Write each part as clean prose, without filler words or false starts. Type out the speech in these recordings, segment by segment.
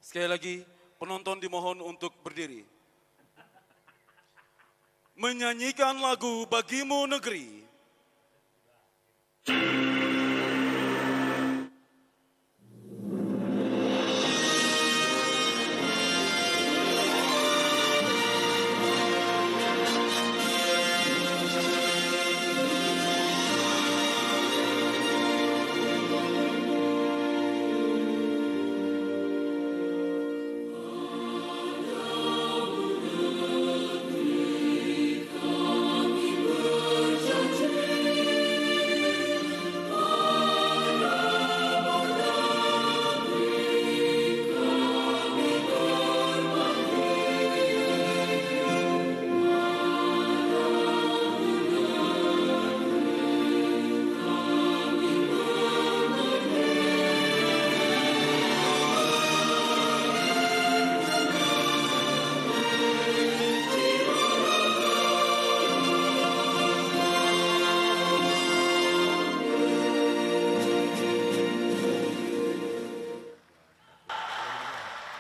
Sekali lagi, penonton dimohon untuk berdiri. Menyanyikan lagu Bagimu Negeri.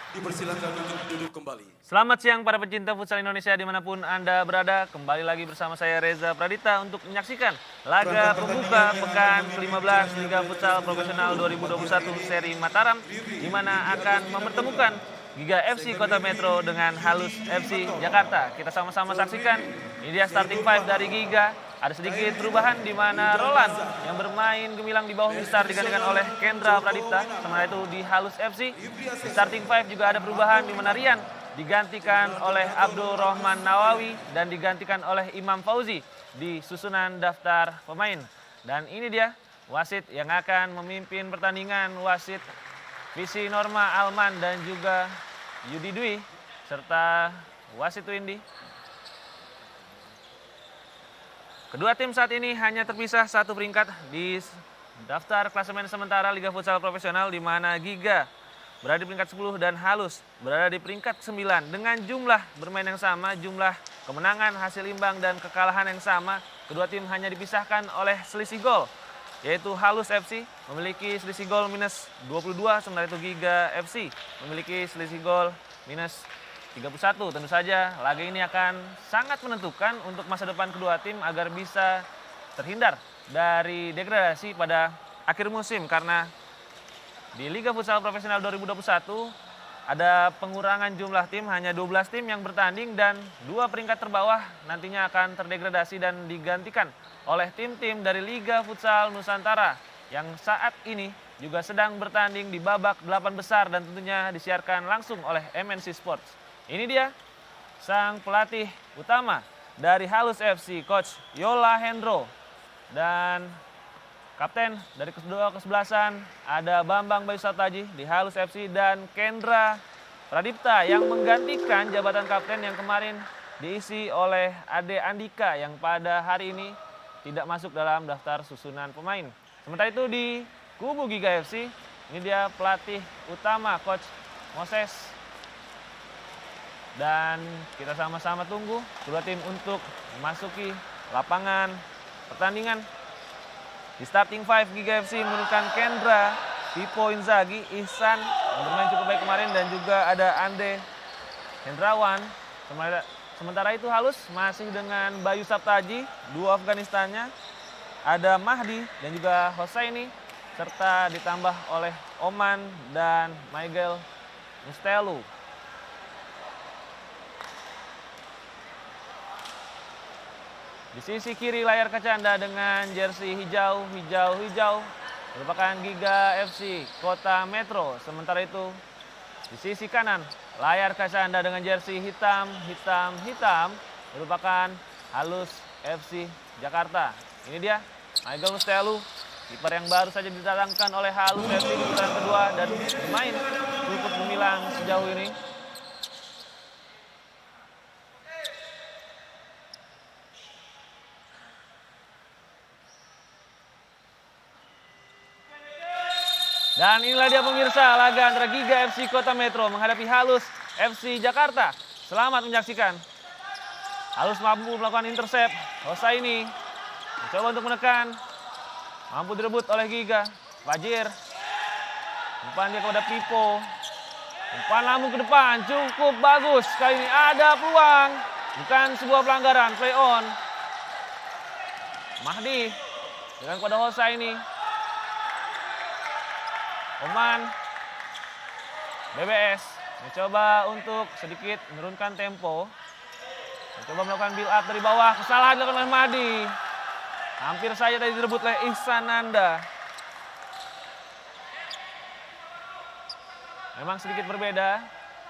Dipersilakan untuk duduk kembali. Selamat siang para pecinta futsal Indonesia dimanapun Anda berada. Kembali lagi bersama saya Reza Pradita untuk menyaksikan laga pembuka pekan ke-15 Liga Futsal Profesional 2021 seri Mataram, di mana akan mempertemukan Giga FC Kota Metro dengan Halus FC Jakarta. Kita sama-sama saksikan, ini dia starting five dari Giga. Ada sedikit perubahan di mana Roland yang bermain gemilang di bawah Mistar digantikan oleh Kendra Pradipta. Sementara itu di Halus FC, di starting five juga ada perubahan di mana Rian digantikan oleh Abdul Rahman Nawawi dan digantikan oleh Imam Fauzi di susunan daftar pemain. Dan ini dia wasit yang akan memimpin pertandingan, wasit Visi Norma Alman dan juga Yudi Dwi serta wasit Windy. Kedua tim saat ini hanya terpisah satu peringkat di daftar klasemen sementara Liga Futsal Profesional, di mana Giga berada di peringkat 10 dan Halus berada di peringkat 9 dengan jumlah bermain yang sama, jumlah kemenangan, hasil imbang dan kekalahan yang sama. Kedua tim hanya dipisahkan oleh selisih gol, yaitu Halus FC memiliki selisih gol minus 22, sementara itu Giga FC memiliki selisih gol minus 31. Tentu saja laga ini akan sangat menentukan untuk masa depan kedua tim agar bisa terhindar dari degradasi pada akhir musim, karena di Liga Futsal Profesional 2021 ada pengurangan jumlah tim, hanya 12 tim yang bertanding dan 2 peringkat terbawah nantinya akan terdegradasi dan digantikan oleh tim-tim dari Liga Futsal Nusantara yang saat ini juga sedang bertanding di babak 8 besar dan tentunya disiarkan langsung oleh MNC Sports. Ini dia sang pelatih utama dari Halus FC, Coach Yola Hendro. Dan kapten dari kedua kesebelasan ada Bambang Bayu Sataji di Halus FC dan Kendra Pradipta yang menggantikan jabatan kapten yang kemarin diisi oleh Ade Andika yang pada hari ini tidak masuk dalam daftar susunan pemain. Sementara itu di kubu Giga FC, ini dia pelatih utama Coach Moses. Dan kita sama-sama tunggu kedua tim untuk memasuki lapangan pertandingan. Di starting five Giga FC menurunkan Kendra, Pipo Inzaghi, Ihsan yang bermain cukup baik kemarin dan juga ada Ande Hendrawan. Sementara itu Halus masih dengan Bayu Saptaji, dua Afganistannya, ada Mahdi dan juga Hosaini, serta ditambah oleh Oman dan Michael Mustelu. Di sisi kiri layar kaca Anda dengan jersey hijau merupakan Giga FC Kota Metro. Sementara itu di sisi kanan layar kaca Anda dengan jersey hitam merupakan Halus FC Jakarta. Ini dia Michael Mustelu, kiper yang baru saja didatangkan oleh Halus FC di putaran kedua dan bermain cukup gemilang sejauh ini. Dan inilah dia pemirsa laga antara Giga FC Kota Metro menghadapi Halus FC Jakarta. Selamat menyaksikan. Halus mampu melakukan intercept. Hosaini mencoba untuk menekan. Mampu direbut oleh Giga. Fajir. Umpan dia kepada Pipo. Umpan lambung ke depan, cukup bagus. Kali ini ada peluang. Bukan sebuah pelanggaran, play on. Mahdi dengan kepada Hosa ini. Oman. BBS mencoba untuk sedikit menurunkan tempo. Mencoba melakukan build up dari bawah. Kesalahan dilakukan oleh Mahdi. Hampir saja tadi direbut oleh Ihsananda. Memang sedikit berbeda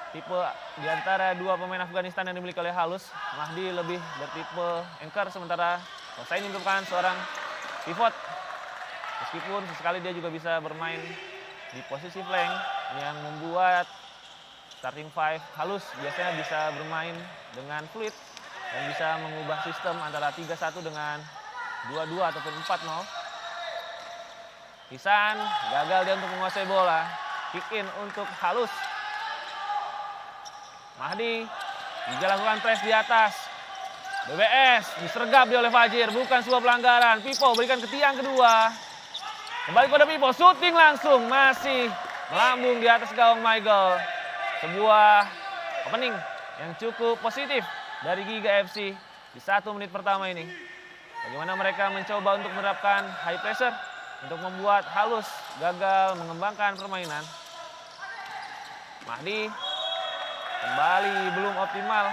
tipe di antara dua pemain Afghanistan yang dimiliki oleh Halus. Mahdi lebih bertipe anchor, sementara Hosaini merupakan seorang pivot. Meskipun sesekali dia juga bisa bermain di posisi flank yang membuat starting five Halus biasanya bisa bermain dengan fluid dan bisa mengubah sistem antara 3-1 dengan 2-2 ataupun 4-0. Ihsan gagal dia untuk menguasai bola. Kick in untuk Halus. Mahdi juga lakukan press di atas. BBS disergap dia oleh Fajir, bukan sebuah pelanggaran. Pipo berikan ke tiang kedua. Kembali pada Pipo, syuting langsung, masih melambung di atas gawang Michael. Sebuah opening yang cukup positif dari Giga FC di 1 menit pertama ini. Bagaimana mereka mencoba untuk menerapkan high pressure untuk membuat Halus gagal mengembangkan permainan. Mahdi kembali belum optimal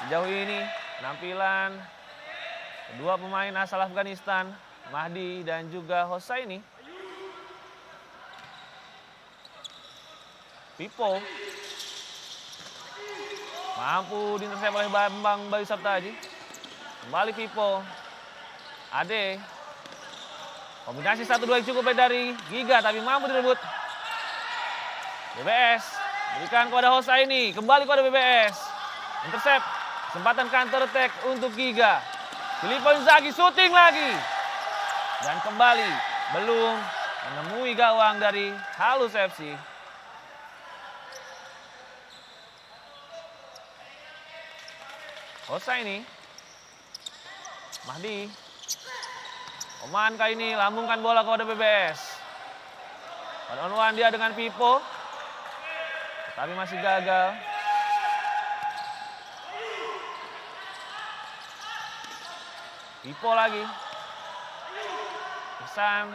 sejauh ini penampilan kedua pemain asal Afghanistan, Mahdi dan juga Hosaini. Pipo mampu diintersep oleh Bambang Bayu Saptaji. Kembali Pipo. Ade. Kombinasi 1-2 yang cukup baik dari Giga tapi mampu direbut. BBS berikan kepada Hosaini, kembali kepada BBS. Intercept, kesempatan counter attack untuk Giga. Filippo Inzaghi syuting lagi. Dan kembali belum menemui gawang dari Halus FC. Hosaini. Mahdi. Oman kali ini lambungkan bola kepada BBS. Pada on one dia dengan Pipo. Tapi masih gagal. Pipo lagi. Ihsan.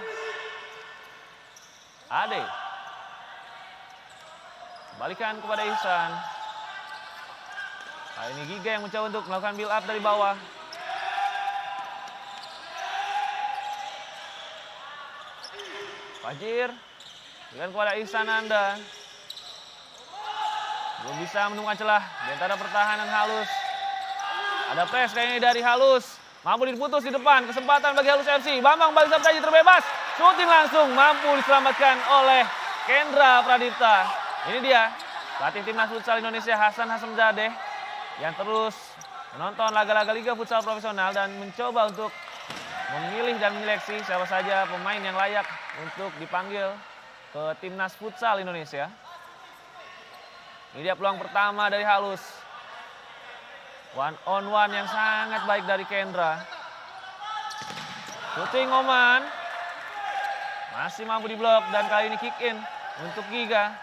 Ade. Balikan kepada Ihsan. Kali ini Giga yang mencoba untuk melakukan build up dari bawah. Fajir dengan kepada Ihsananda. Belum bisa menemukan celah di antara pertahanan Halus. Ada press kayaknya dari Halus. Mampu diputus di depan. Kesempatan bagi Halus FC. Bambang Bayu Saptaji terbebas. Shooting langsung. Mampu diselamatkan oleh Kendra Pradipta. Ini dia pelatih timnas futsal Indonesia Hasan Hasamzadeh yang terus menonton laga-laga Liga Futsal Profesional dan mencoba untuk memilih dan menyeleksi siapa saja pemain yang layak untuk dipanggil ke timnas futsal Indonesia. Ini dia peluang pertama dari Halus. One on one yang sangat baik dari Kendra. Shooting Oman. Masih mampu diblok dan kali ini kick in untuk Giga.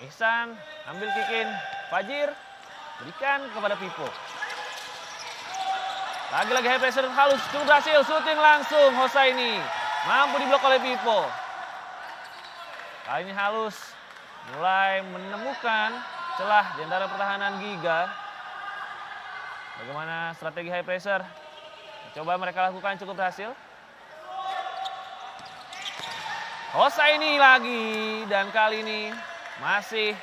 Ihsan ambil kick in. Fajir berikan kepada Pipo. Lagi-lagi high pressure Halus cukup berhasil. Shooting langsung Hosaini. Mampu diblok oleh Pipo. Kali ini Halus mulai menemukan celah di antara pertahanan Giga. Bagaimana strategi high pressure? Coba mereka lakukan cukup berhasil. Hosaini lagi dan kali ini masih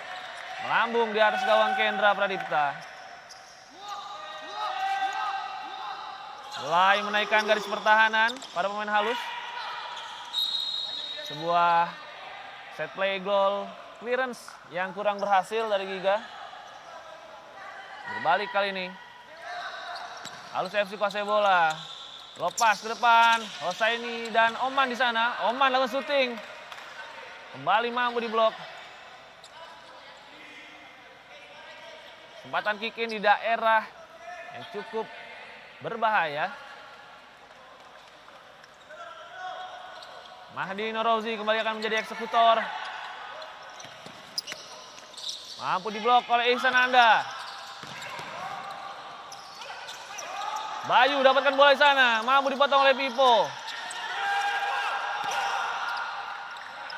melambung di atas gawang Kendra Pradipta. Mulai menaikkan garis pertahanan pada pemain Halus. Sebuah set play goal clearance yang kurang berhasil dari Giga. Berbalik kali ini. Halus FC kuasai bola. Lepas ke depan. Hosaini dan Oman di sana. Oman lakukan shooting. Kembali mampu diblok. Kesempatan kick in di daerah yang cukup berbahaya. Mahdi Norauzi kembali akan menjadi eksekutor. Mampu diblok oleh Ihsan Anda. Bayu dapatkan bola di sana, mampu dipotong oleh Pipo.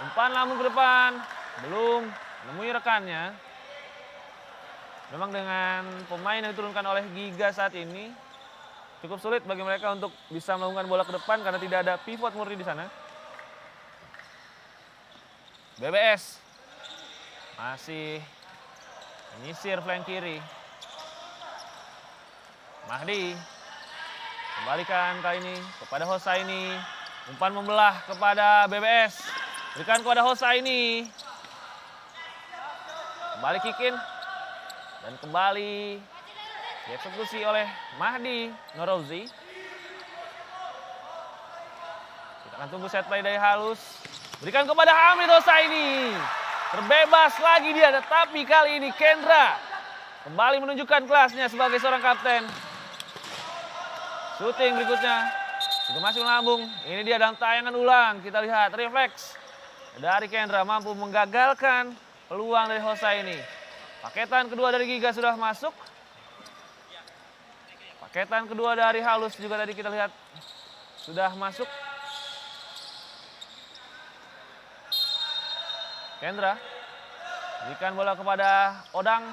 Umpan lambung ke depan, belum menemui rekannya. Memang dengan pemain yang diturunkan oleh Giga saat ini cukup sulit bagi mereka untuk bisa melakukan bola ke depan karena tidak ada pivot murni di sana. BBS masih menyisir flank kiri. Mahdi kembalikan kali ini kepada Hosaini. Umpan membelah kepada BBS. Berikan kepada Hosaini. Kembali kick in. Dan kembali dieksekusi oleh Mahdi Norauzi. Kita akan tunggu set play dari Halus. Berikan kepada Hamid Hosaini. Terbebas lagi dia, tetapi kali ini Kendra kembali menunjukkan kelasnya sebagai seorang kapten. Shooting berikutnya juga masih melambung. Ini dia dalam tayangan ulang. Kita lihat refleks dari Kendra mampu menggagalkan peluang dari Hosaini. Paketan kedua dari Giga sudah masuk. Paketan kedua dari Halus juga tadi kita lihat sudah masuk. Kendra berikan bola kepada Odang.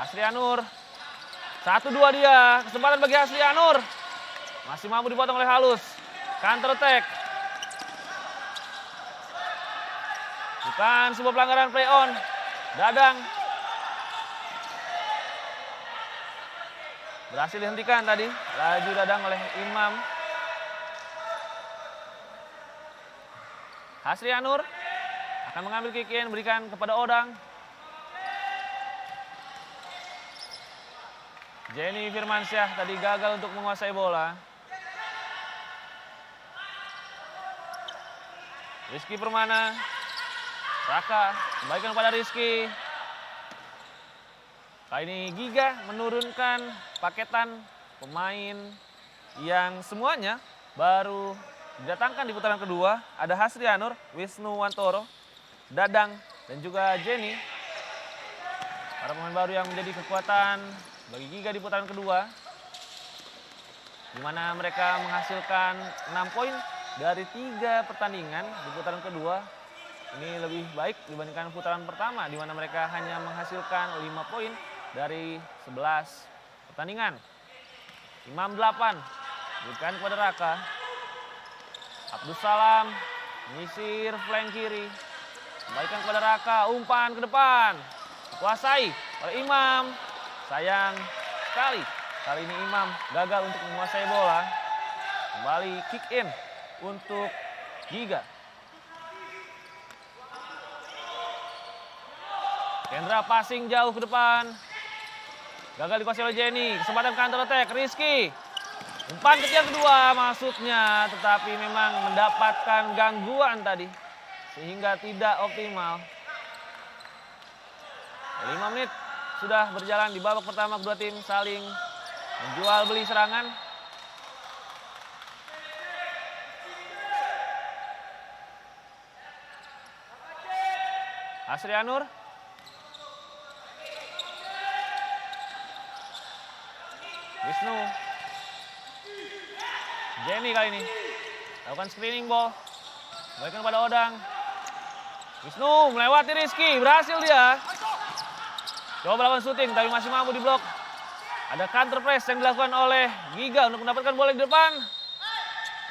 Asrianur. 1-2 dia, kesempatan bagi Asrianur. Masih mampu dipotong oleh Halus. Counter attack. Bukan sebuah pelanggaran play on. Dadang. Berhasil dihentikan tadi. Laju Dadang oleh Imam. Hasrianur akan mengambil kick in, berikan kepada Odang. Jenny Firmansyah tadi gagal untuk menguasai bola. Rizky Permana. Raka kembalikan kepada Rizky. Kali ini Giga menurunkan paketan pemain yang semuanya baru didatangkan di putaran kedua. Ada Hasrianur, Wisnu Wantoro, Dadang, dan juga Jenny. Para pemain baru yang menjadi kekuatan bagi Giga di putaran kedua, di mana mereka menghasilkan 6 poin dari 3 pertandingan di putaran kedua. Ini lebih baik dibandingkan putaran pertama, di mana mereka hanya menghasilkan 5 poin dari 11 pertandingan. Imam 8, berikan kepada Raka. Abdus Salam menyisir flank kiri. Kembalikan kepada Raka, umpan ke depan. Kuasai oleh Imam. Sayang sekali. Kali ini Imam gagal untuk menguasai bola. Kembali kick in untuk Giga. Kendra passing jauh ke depan. Gagal dikuasai oleh Jenny. Kesempatan counter attack. Rizky. Umpan ke yang kedua maksudnya. Tetapi memang mendapatkan gangguan tadi. Sehingga tidak optimal. 5 menit sudah berjalan di babak pertama, kedua tim saling menjual beli serangan. Asrianur. Wisnu. Jenny kali ini lakukan screening ball. Berikan kepada Odang. Wisnu melewati Rizky, berhasil dia. Coba melakukan shooting tapi masih mampu diblok. Ada counter press yang dilakukan oleh Giga untuk mendapatkan bola di depan.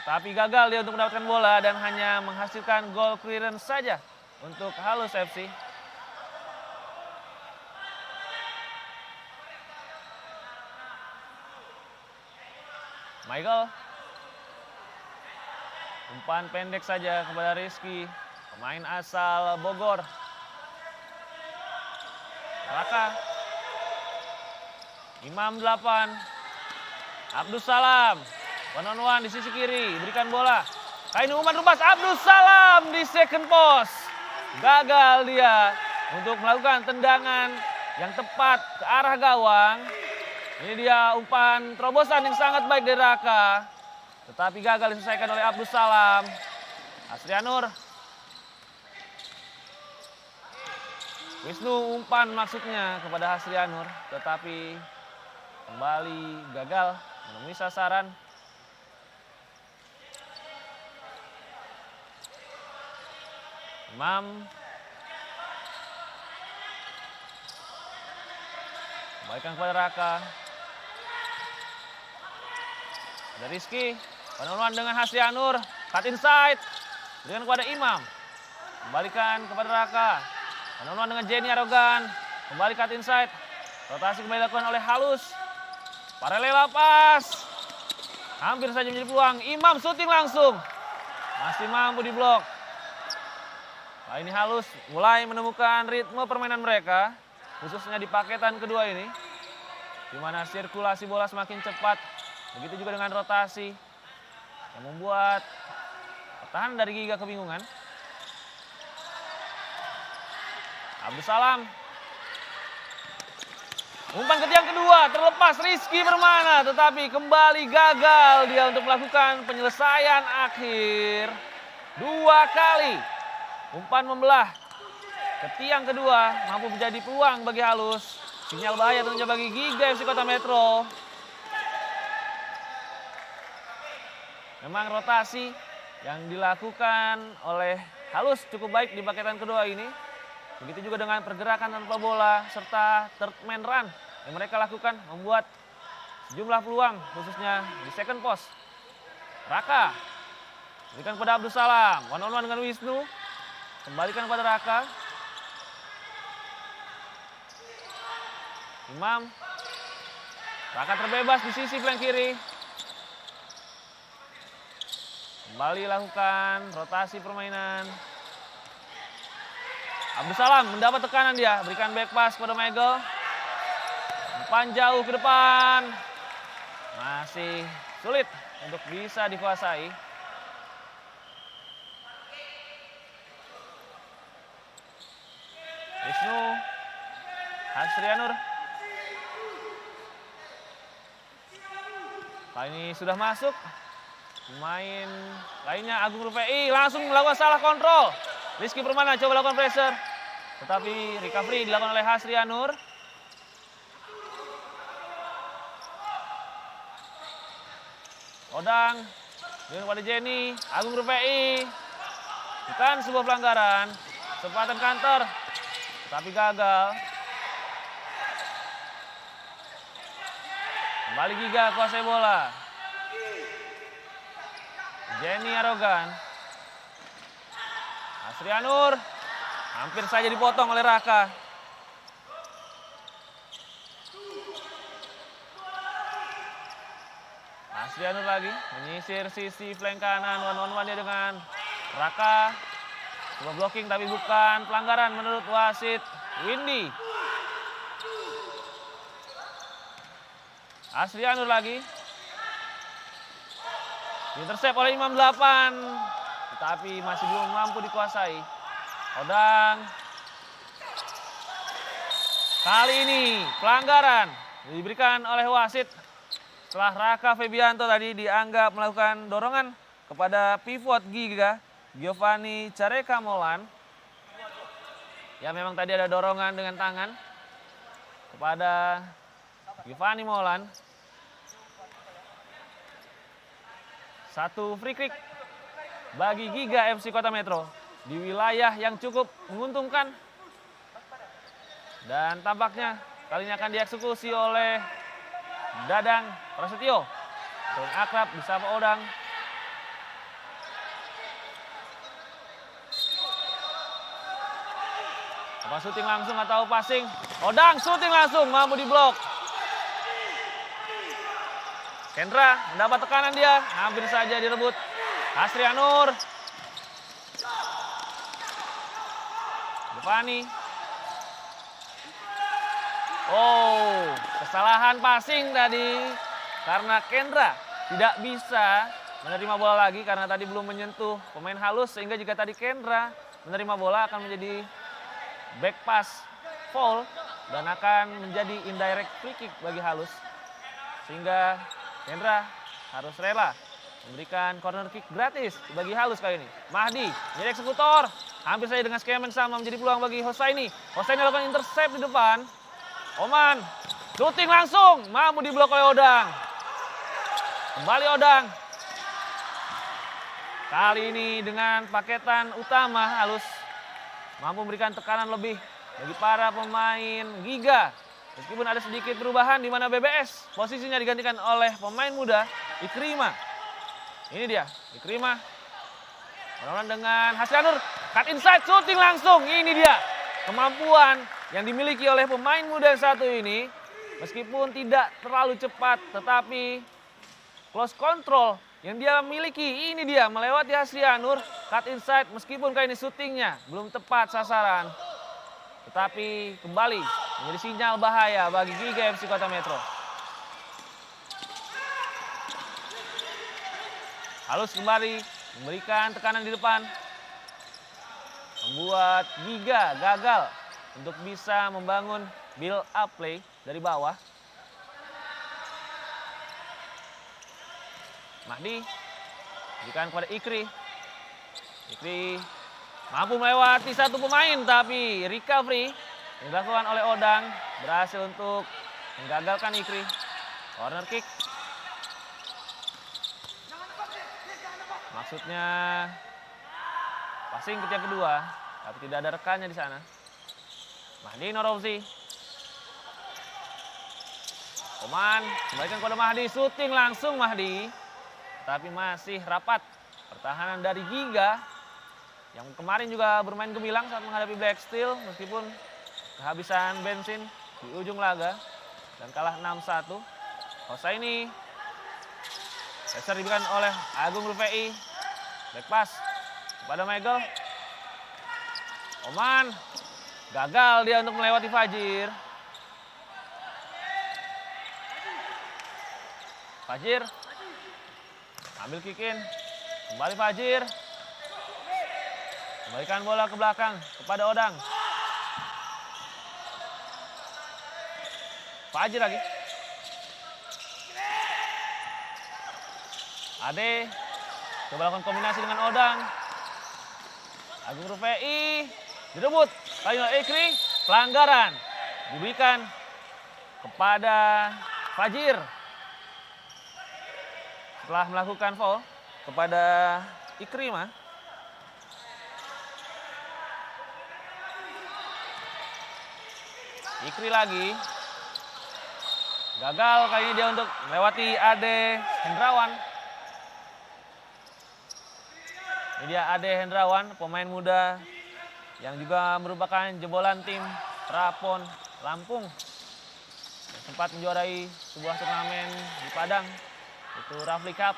Tapi gagal dia untuk mendapatkan bola dan hanya menghasilkan goal clearance saja untuk Halus FC. Michael. Umpan pendek saja kepada Rizky, pemain asal Bogor. Raka. Imam 8. Abdus Salam. One on one di sisi kiri. Berikan bola. Kali ini umpan rumpas Abdus Salam di second post. Gagal dia untuk melakukan tendangan yang tepat ke arah gawang. Ini dia umpan terobosan yang sangat baik dari Raka. tetapi gagal diselesaikan oleh Abdus Salam. Hasrianur. Wisnu umpan maksudnya kepada Hasrianur, tetapi kembali gagal menemui sasaran. Imam kembalikan kepada Raka. Ada Rizky, one-on-one dengan Hasrianur, cut inside, berikan kepada Imam. Kembalikan kepada Raka, one-on-one dengan Jenny Arogan, kembali cut inside. Rotasi kembali dilakukan oleh Halus. Paralela pas, hampir saja menjadi peluang. Imam syuting langsung, masih mampu diblok. Kali ini Halus mulai menemukan ritme permainan mereka, khususnya di paketan kedua ini, di mana sirkulasi bola semakin cepat. Begitu juga dengan rotasi yang membuat pertahanan dari Giga kebingungan. Abdus Salam. Umpan ke tiang kedua, terlepas Rizky Permana, tetapi kembali gagal dia untuk melakukan penyelesaian akhir. 2 kali umpan membelah ke tiang kedua, mampu menjadi peluang bagi Halus. Sinyal bahaya tentunya bagi Giga FC Kota Metro. Memang rotasi yang dilakukan oleh Halus cukup baik di paketan kedua ini. Begitu juga dengan pergerakan tanpa bola serta third man run yang mereka lakukan membuat sejumlah peluang khususnya di second post. Raka berikan kepada Abdus Salam, one-on-one dengan Wisnu. Kembalikan kepada Raka. Imam. Raka terbebas di sisi flank kiri. Kembali lakukan rotasi permainan. Abdus Salam mendapat tekanan dia. Berikan back pass kepada Michael. Umpan jauh ke depan. Masih sulit untuk bisa dikuasai. Wisnu. Hasrianur. Kali ini sudah masuk. Pemain lainnya Agung Rufai langsung melakukan salah kontrol. Rizky Permana coba lakukan pressure. Tetapi recovery dilakukan oleh Hasrianur. Odang. Dengan kepada Jenny. Agung Rufai. Bukan sebuah pelanggaran. Kesempatan counter. Tapi gagal. Kembali Giga kuasai bola. Jenny Arogan. Hasrianur. Hampir saja dipotong oleh Raka. Hasrianur lagi menyisir sisi flank kanan. One-on-one dia dengan Raka. Coba blocking tapi bukan pelanggaran menurut wasit Windy. Hasrianur lagi. Intercept oleh Imam 8. Tetapi masih belum mampu dikuasai. Odang. Kali ini pelanggaran diberikan oleh wasit. Setelah Raka Febianto tadi dianggap melakukan dorongan kepada pivot Giga. Giovanni Careka Molan. Ya memang tadi ada dorongan dengan tangan kepada Giovanni Molan. Satu free kick bagi Giga FC Kota Metro di wilayah yang cukup menguntungkan. Dan tampaknya kali ini akan dieksekusi oleh Dadang Prasetyo. Dan akrab disapa Odang. Apa syuting langsung atau passing? Odang syuting langsung, mampu diblok. Kendra mendapat tekanan dia, hampir saja direbut. Hasrianur. Devani. Oh, kesalahan passing tadi. Karena Kendra tidak bisa menerima bola lagi karena tadi belum menyentuh pemain Halus. Sehingga jika tadi Kendra menerima bola akan menjadi back pass foul dan akan menjadi indirect free kick bagi Halus. Sehingga Kendra harus rela memberikan corner kick gratis bagi Halus kali ini. Mahdi menjadi eksekutor. Hampir saja dengan skema yang sama menjadi peluang bagi Hosaini. Hosaini lakukan intercept di depan. Oman shooting langsung, mampu diblok oleh Odang. Kembali Odang. Kali ini dengan paketan utama Halus mampu memberikan tekanan lebih bagi para pemain Giga. Meskipun ada sedikit perubahan di mana BBS posisinya digantikan oleh pemain muda Ikrima. Ini dia, Ikrima. Melawan dengan Hasyanur, cut inside, shooting langsung. Ini dia kemampuan yang dimiliki oleh pemain muda yang satu ini. Meskipun tidak terlalu cepat, tetapi close control yang dia miliki. Ini dia melewati Hasyanur, cut inside meskipun kali ini syutingnya belum tepat sasaran. Tetapi kembali menjadi sinyal bahaya bagi Giga FC Kota Metro. Halus kembali memberikan tekanan di depan. Membuat Giga gagal untuk bisa membangun build up play dari bawah. Mahdi berikan kepada Ikri. Ikri mampu melewati satu pemain, tapi recovery yang dilakukan oleh Odang berhasil untuk menggagalkan Ikri. Corner kick. Maksudnya passing ke tiang kedua, tapi tidak ada rekannya di sana. Mahdi Norowzi. Oman kembalikan kepada Mahdi, shooting langsung Mahdi. Tapi masih rapat pertahanan dari Giga yang kemarin juga bermain gemilang saat menghadapi Black Steel meskipun kehabisan bensin di ujung laga dan kalah 6-1. Hosaini pressure diberikan oleh Agung Rufai. Back pass kepada Michael. Oman gagal dia untuk melewati Fajir. Fajir ambil kick in. Kembali Fajir. Kembalikan bola ke belakang kepada Odang. Fajir lagi. Ade coba lakukan kombinasi dengan Odang. Agung Rufai direbut. Kali ini Ikri, pelanggaran diberikan kepada Fajir. Setelah melakukan foul kepada Ikrima. Ikri lagi. Gagal kali ini dia untuk melewati Ade Hendrawan. Ini dia Ade Hendrawan, pemain muda yang juga merupakan jebolan tim Prapon Lampung. Yang sempat menjuarai sebuah turnamen di Padang, itu Rafli Cup.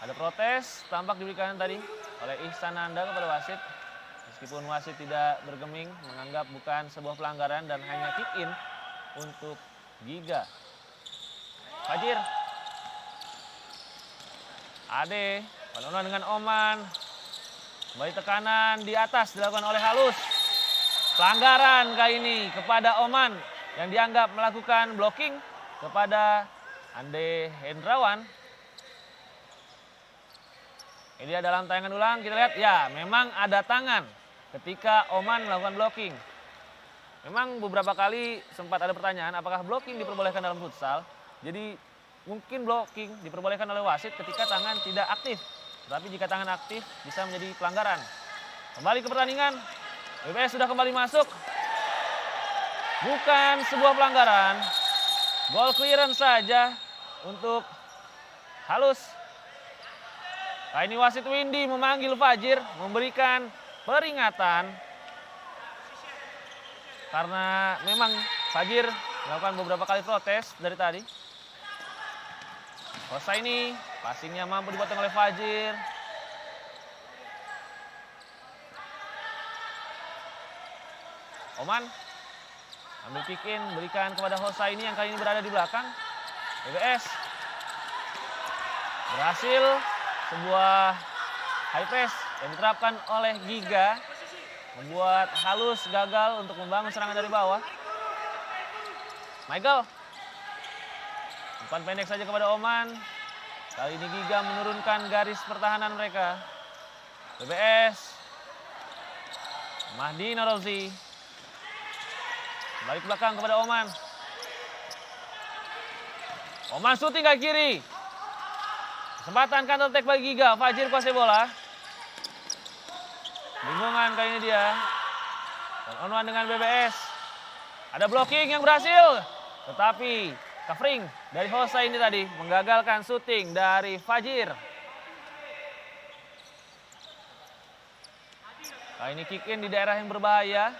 Ada protes tampak diberikan tadi oleh Ihsan Nanda kepada wasit. Meskipun wasit tidak bergeming, menganggap bukan sebuah pelanggaran dan hanya kick in untuk Giga. Fajir. Ade, penuh dengan Oman. Kembali tekanan di atas dilakukan oleh Halus. Pelanggaran kali ini kepada Oman yang dianggap melakukan blocking kepada Ade Hendrawan. Ini dia dalam tayangan ulang, kita lihat ya memang ada tangan ketika Oman melakukan blocking. Memang beberapa kali sempat ada pertanyaan apakah blocking diperbolehkan dalam futsal. Jadi mungkin blocking diperbolehkan oleh wasit ketika tangan tidak aktif. Tetapi jika tangan aktif bisa menjadi pelanggaran. Kembali ke pertandingan. BBS sudah kembali masuk. Bukan sebuah pelanggaran. Goal clearance saja untuk Halus. Kali ini wasit Windy memanggil Fajir, memberikan peringatan. Karena memang Fajir melakukan beberapa kali protes dari tadi. Hosaini, passingnya mampu dipotong oleh Fajir. Oman ambil kick in, berikan kepada Hosaini yang kali ini berada di belakang. BBS berhasil sebuah high press yang diterapkan oleh Giga membuat Halus gagal untuk membangun serangan dari bawah. Michael Umpan pendek saja kepada Oman. Kali ini Giga menurunkan garis pertahanan mereka. BBS. Mahdi Narozi. Balik belakang kepada Oman. Oman syuting ke kiri. Kesempatan counter attack bagi Giga. Fajir kuasai bola. Bingungan kali ini dia. Dan on-one dengan BBS. Ada blocking yang berhasil. Tetapi covering dari Hosa ini tadi menggagalkan syuting dari Fajir. Kali ini kick in di daerah yang berbahaya.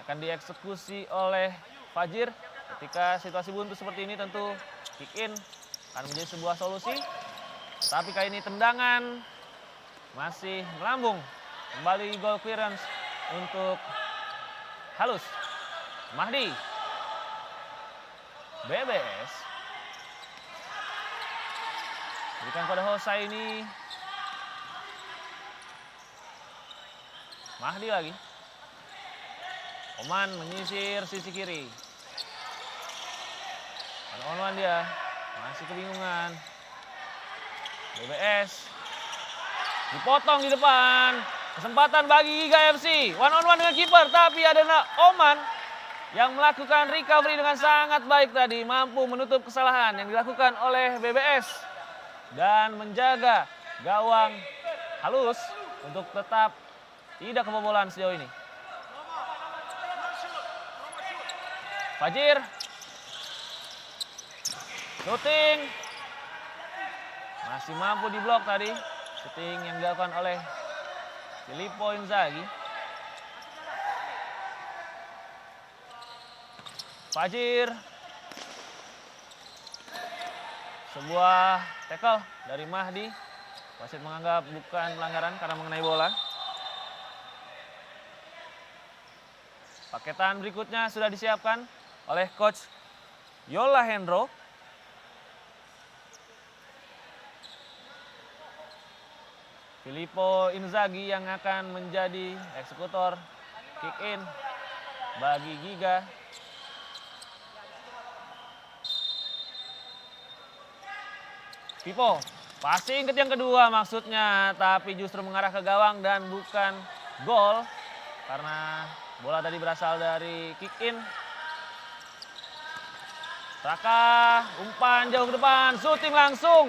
Akan dieksekusi oleh Fajir. Ketika situasi buntu seperti ini tentu kick in akan menjadi sebuah solusi. Tapi kali ini tendangan masih melambung. Kembali goal clearance untuk Halus. Mahdi. BBS. Berikan pada Hosa ini. Mahdi lagi. Oman menyisir sisi kiri. On-one dia. Masih kebingungan. BBS. Dipotong di depan. Kesempatan bagi Giga FC. One-on-one dengan kiper. Tapi ada Oman yang melakukan recovery dengan sangat baik tadi. Mampu menutup kesalahan yang dilakukan oleh BBS. Dan menjaga gawang Halus untuk tetap tidak kebobolan sejauh ini. Fajir. Shooting. Masih mampu diblok tadi. Shooting yang dilakukan oleh Filippo Inzaghi. Fajir. Sebuah tackle dari Mahdi. Wasit menganggap bukan pelanggaran karena mengenai bola. Paketan berikutnya sudah disiapkan oleh Coach Yola Hendro. Filippo Inzaghi yang akan menjadi eksekutor kick in bagi Giga. Filippo passing ke yang kedua maksudnya, tapi justru mengarah ke gawang dan bukan gol karena bola tadi berasal dari kick in. Raka umpan jauh ke depan, syuting langsung.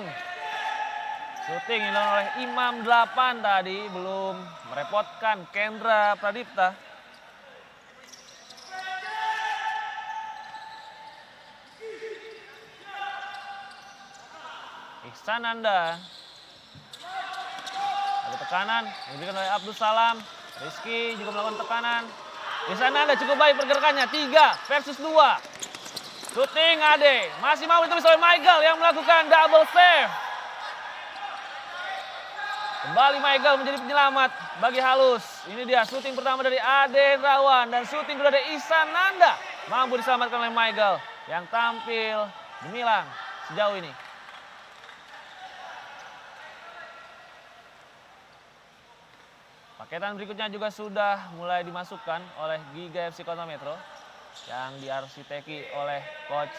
Syuting yang dilakukan oleh Imam 8 tadi belum merepotkan Kendra Pradipta. Ihsananda. Ada tekanan yang diberikan oleh Abdul Salam. Rizky juga melakukan tekanan. Ihsananda cukup baik pergerakannya. 3 versus 2. Shooting Ade. Masih mau ditembus oleh Michael yang melakukan double save. Kembali Michael menjadi penyelamat bagi Halus. Ini dia shooting pertama dari Ade Hendrawan. Dan shooting kedua dari Ihsananda. Mampu diselamatkan oleh Michael yang tampil gemilang sejauh ini. Paketan berikutnya juga sudah mulai dimasukkan oleh Giga FC Kota Metro yang diarsiteki oleh Coach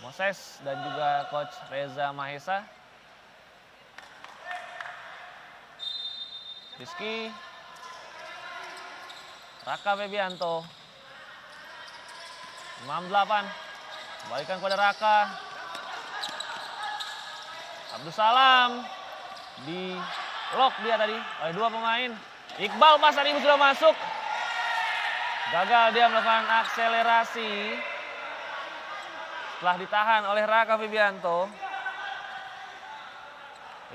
Moses dan juga Coach Reza Mahesa. Rizky, Raka Febianto, Imam 8, kembalikan kepada Raka. Abdul Salam di lock dia tadi oleh 2 pemain. Iqbal Pasaribu sudah masuk. Gagal dia melakukan akselerasi setelah ditahan oleh Raka Febianto.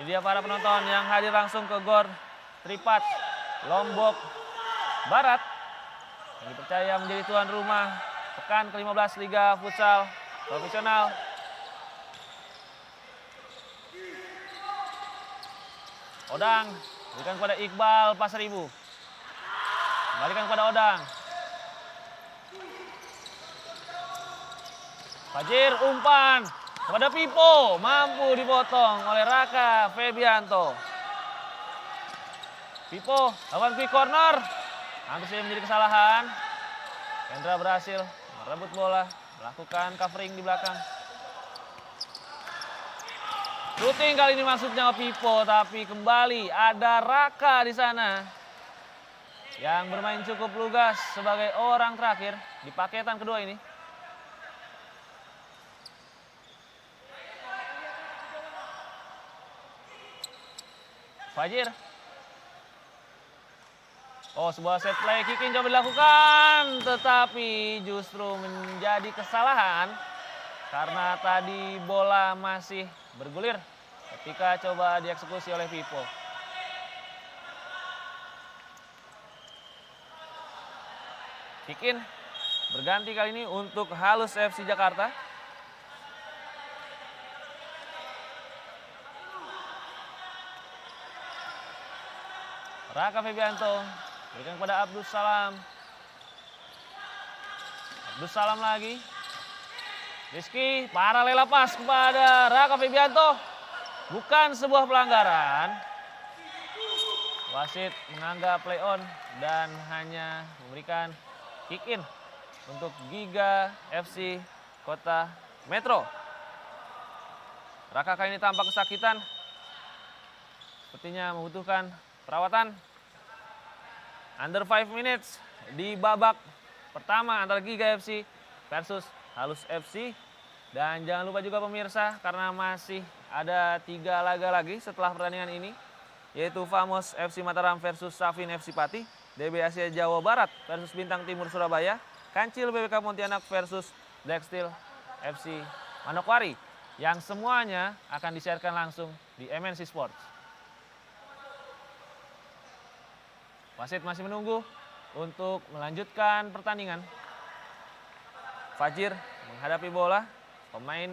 Ini dia para penonton yang hadir langsung ke GOR Tripat Lombok Barat yang dipercaya menjadi tuan rumah pekan ke-15 Liga Futsal Profesional. Odang berikan kepada Iqbal Pasaribu. Kembalikan kepada Odang. Fajir umpan kepada Pipo, mampu dipotong oleh Raka Febianto. Pipo lawan quick corner, hampir saja menjadi kesalahan. Kendra berhasil merebut bola, melakukan covering di belakang. Shooting kali ini maksudnya Pipo, tapi kembali ada Raka di sana yang bermain cukup lugas sebagai orang terakhir di paketan kedua ini. Fajir. Oh, sebuah set play kick in coba dilakukan, tetapi justru menjadi kesalahan karena tadi bola masih bergulir ketika coba dieksekusi oleh Pipo. Kick in berganti kali ini untuk Halus FC Jakarta. Raka Febianto berikan kepada Abdus Salam. Abdus Salam lagi. Rizky, paralel lepas kepada Raka Febianto. Bukan sebuah pelanggaran. Wasit menganggap play on dan hanya memberikan kick in untuk Giga FC Kota Metro. Raka kali ini tampak kesakitan. Sepertinya membutuhkan perawatan. Under 5 minutes di babak pertama antara Giga FC versus Halus FC. Dan jangan lupa juga pemirsa, karena masih ada 3 laga lagi setelah pertandingan ini, yaitu Famos FC Mataram versus Safin FC Pati, DB Asia Jawa Barat versus Bintang Timur Surabaya, Kancil BBK Pontianak versus Black Steel FC Manokwari, yang semuanya akan disiarkan langsung di MNC Sports. Wasit masih menunggu untuk melanjutkan pertandingan. Fajir menghadapi bola, pemain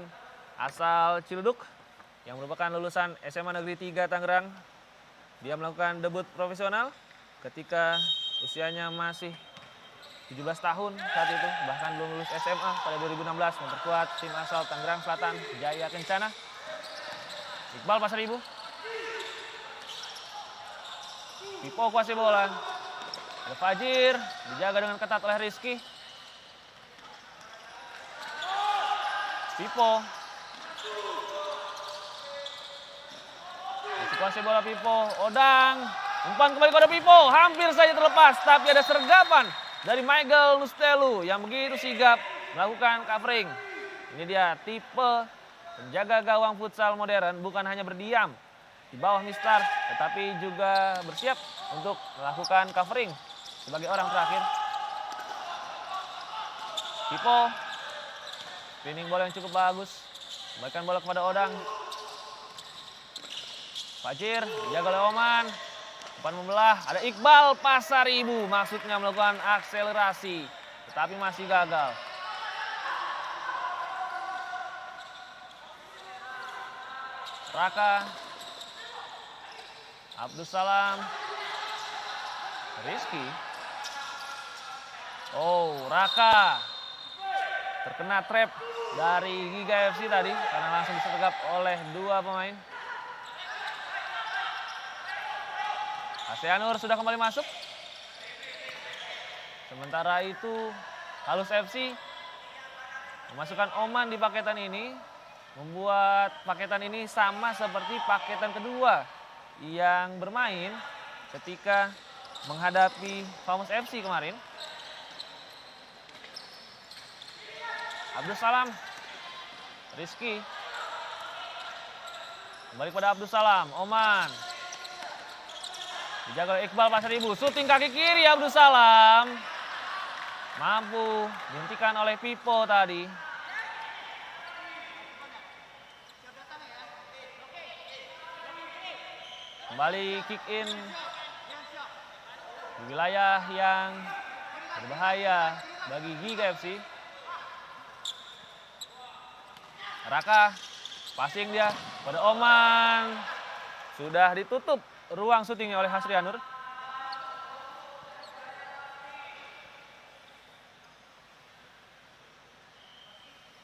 asal Ciledug yang merupakan lulusan SMA Negeri 3 Tangerang. Dia melakukan debut profesional ketika usianya masih 17 tahun saat itu, bahkan belum lulus SMA pada 2016, memperkuat tim asal Tangerang Selatan Jaya Kencana. Iqbal Pasaribu. Pipo kuasai bola. Ada Fajir, dijaga dengan ketat oleh Rizky. Pipo. Kuasai bola Pipo. Odang. Umpan kembali kepada Pipo. Hampir saja terlepas, tapi ada sergapan dari Michael Nustelu yang begitu sigap melakukan covering. Ini dia tipe penjaga gawang futsal modern, bukan hanya berdiam di bawah mistar, tetapi juga bersiap untuk melakukan covering sebagai orang terakhir. Pipo, spinning bola yang cukup bagus, kembalikan bola kepada Odang. Fajir, dijaga oleh Oman, umpan membelah, ada Iqbal Pasaribu, maksudnya melakukan akselerasi, tetapi masih gagal. Raka, Abdus Salam, Rizky. Oh, Raka terkena trap dari Giga FC tadi karena langsung disergap oleh 2 pemain. Aseanur sudah kembali masuk. Sementara itu Halus FC memasukkan Oman di paketan ini, membuat paketan ini sama seperti paketan kedua yang bermain ketika menghadapi Famos FC kemarin. Abdus Salam, Rizky, kembali pada Abdus Salam, Oman. Dijaga oleh Iqbal Pasaribu, syuting kaki kiri Abdus Salam. Mampu dihentikan oleh Pipo tadi. Kembali kick in di wilayah yang berbahaya bagi Giga FC. Raka, passing dia pada Oman. Sudah ditutup ruang syutingnya oleh Hasrianur.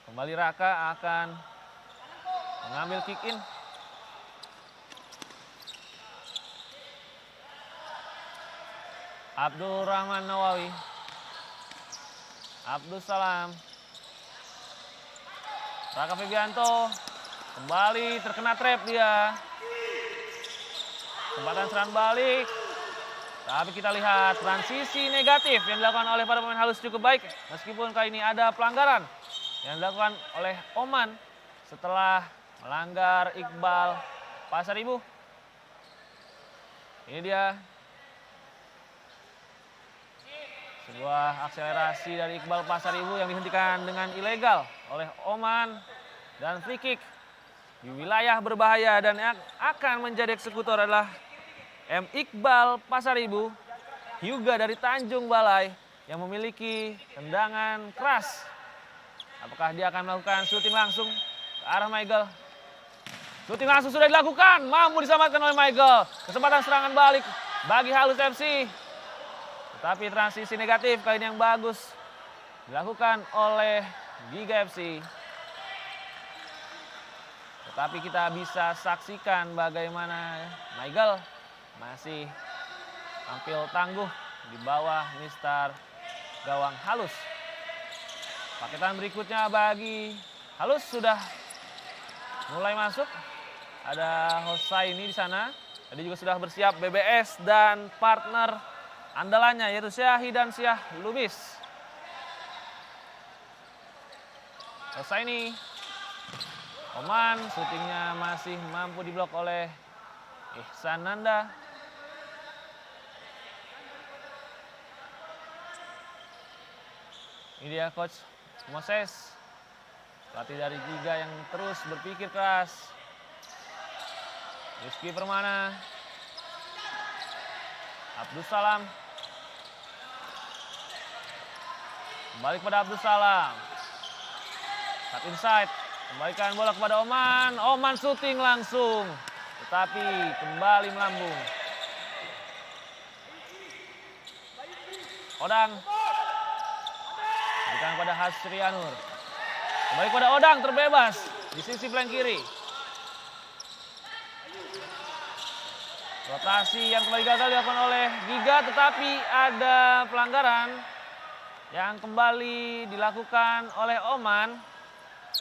Kembali Raka akan mengambil kick in. Abdul Rahman Nawawi, Abdus Salam, Raka Febianto, Kembali terkena trap dia. Kesempatan serangan balik. Tapi kita lihat transisi negatif yang dilakukan oleh para pemain halus cukup baik. Meskipun kali ini ada pelanggaran yang dilakukan oleh Oman setelah melanggar Iqbal Pasaribu. Ini dia. Sebuah akselerasi dari Iqbal Pasaribu yang dihentikan dengan ilegal oleh Oman. Dan free kick di wilayah berbahaya dan yang akan menjadi eksekutor adalah M. Iqbal Pasaribu, Hyuga dari Tanjung Balai yang memiliki tendangan keras. Apakah dia akan melakukan shooting langsung ke arah Michael? Shooting langsung sudah dilakukan, mampu diselamatkan oleh Michael. Kesempatan serangan balik bagi Halus FC. Tetapi transisi negatif kali ini yang bagus dilakukan oleh Giga FC. Tetapi kita bisa saksikan bagaimana Michael masih tampil tangguh di bawah Mister Gawang Halus. Paketan berikutnya bagi Halus sudah mulai masuk. Ada Hosaini di sana. Tadi juga sudah bersiap BBS dan partner andalannya yaitu Syahi dan Syah Lubis. Hosaini. Oman syutingnya masih mampu diblok oleh Ihsan Nanda. Ini dia Coach Moses. Pelatih dari Giga yang terus berpikir keras. Rizky Permana. Abdus Salam. Kembali kepada Abdus Salam. Cut inside. Kembalikan bola kepada Oman. Oman syuting langsung. Tetapi kembali melambung. Odang. Berikan kepada Hasrianur. Kembali kepada Odang terbebas di sisi flank kiri. Rotasi yang kembali gagal dilakukan oleh Giga, tetapi ada pelanggaran yang kembali dilakukan oleh Oman.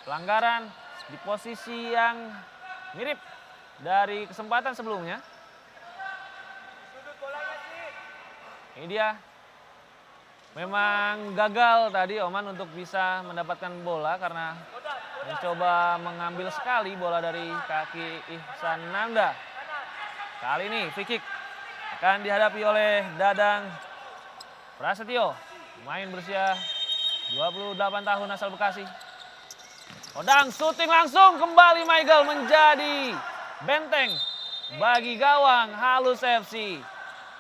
Pelanggaran di posisi yang mirip dari kesempatan sebelumnya. Ini dia. Memang gagal tadi Oman untuk bisa mendapatkan bola karena mencoba mengambil sekali bola dari kaki Ihsan Nanda. Kali ini free kick akan dihadapi oleh Dadang Prasetyo. Pemain berusia 28 tahun asal Bekasi. Odang syuting langsung, kembali Michael menjadi benteng bagi gawang Halus FC.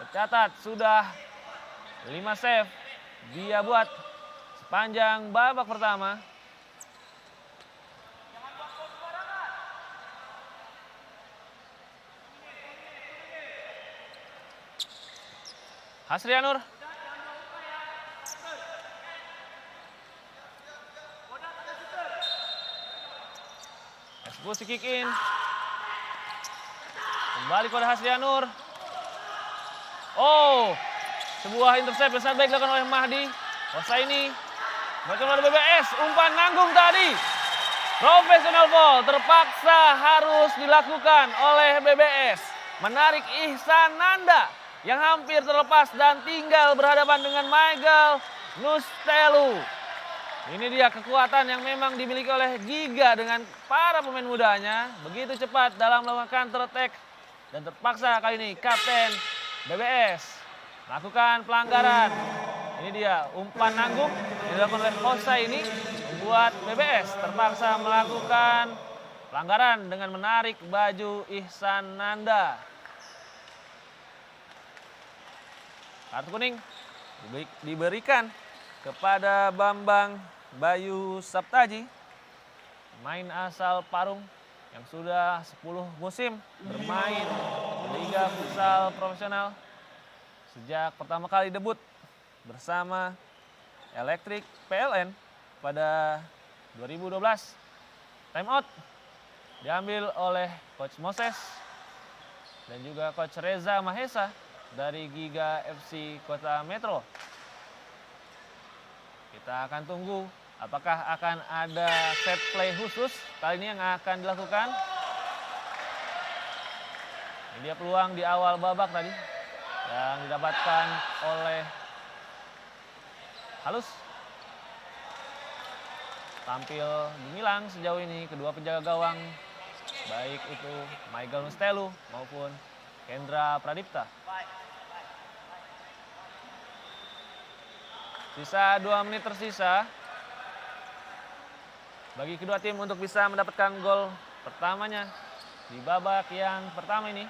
Tercatat sudah 5 save dia buat sepanjang babak pertama. Hasrianur. Eksekusi kick in. Kembali kepada Hasrianur. Oh, sebuah intercept yang sangat baik dilakukan oleh Mahdi. Hosaini. Mereka oleh BBS. Umpan nanggung tadi. Professional foul terpaksa harus dilakukan oleh BBS. Menarik Ihsan Nanda yang hampir terlepas dan tinggal berhadapan dengan Michael Nustelu. Ini dia kekuatan yang memang dimiliki oleh Giga dengan para pemain mudanya. Begitu cepat dalam melakukan counter attack. Dan terpaksa kali ini Kapten BBS melakukan pelanggaran. Ini dia umpan nanggung yang dilakukan oleh Hosaini membuat BBS terpaksa melakukan pelanggaran dengan menarik baju Ihsan Nanda. Kartu kuning diberikan kepada Bambang Bayu Saptaji, pemain asal Parung yang sudah 10 musim bermain di Liga Futsal Profesional sejak pertama kali debut bersama Elektrik PLN pada 2012. Time out diambil oleh Coach Moses dan juga Coach Reza Mahesa dari Giga FC Kota Metro. Kita akan tunggu Apakah akan ada set play khusus kali ini yang akan dilakukan? Ini dia peluang di awal babak tadi yang didapatkan oleh Halus. Tampil gemilang sejauh ini kedua penjaga gawang, baik itu Michael Mustelu maupun Kendra Pradipta. Sisa 2 menit tersisa bagi kedua tim untuk bisa mendapatkan gol pertamanya di babak yang pertama ini.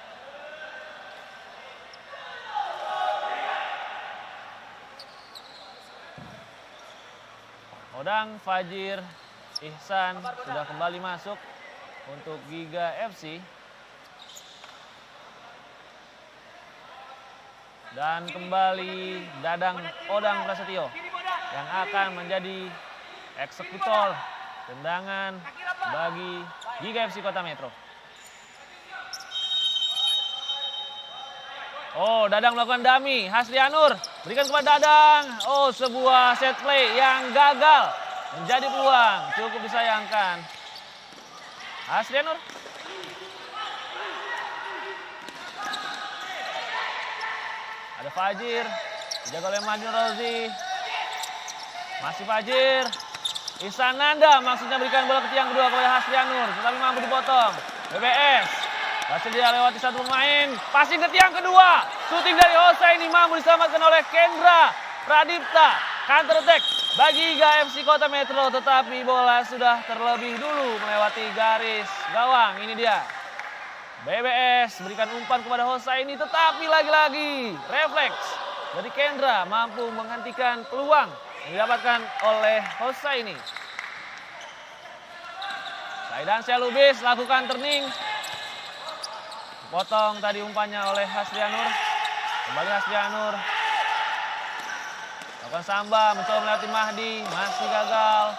Odang, Fajir, Ihsan sudah kembali masuk untuk Giga FC. Dan kembali Dadang Odang Prasetyo yang akan menjadi eksekutor tendangan bagi Giga FC Kota Metro. Oh, Dadang melakukan dummy. Hasrianur berikan kepada Dadang. Oh, sebuah set play yang gagal menjadi peluang. Cukup disayangkan. Hasrianur. Ada Fajir. Dijaga oleh Majnun Rozi. Masih Fajir. Isananda maksudnya berikan bola ke tiang kedua kepada Hasrianur, tetapi mampu dipotong. BBS berhasil dia lewati satu pemain, passing ke tiang kedua. Shooting dari Hosa ini mampu diselamatkan oleh Kendra Pradipta. Counter attack bagi Giga FC Kota Metro, tetapi bola sudah terlebih dulu melewati garis gawang. Ini dia. BBS berikan umpan kepada Hosa ini, tetapi lagi-lagi refleks dari Kendra mampu menghentikan peluang yang didapatkan oleh Hosa ini. Saidansyah Lubis lakukan turning. Potong tadi umpannya oleh Hasrianur. Kembali Hasrianur. Lakukan samba, mencoba melewati Mahdi. Masih gagal.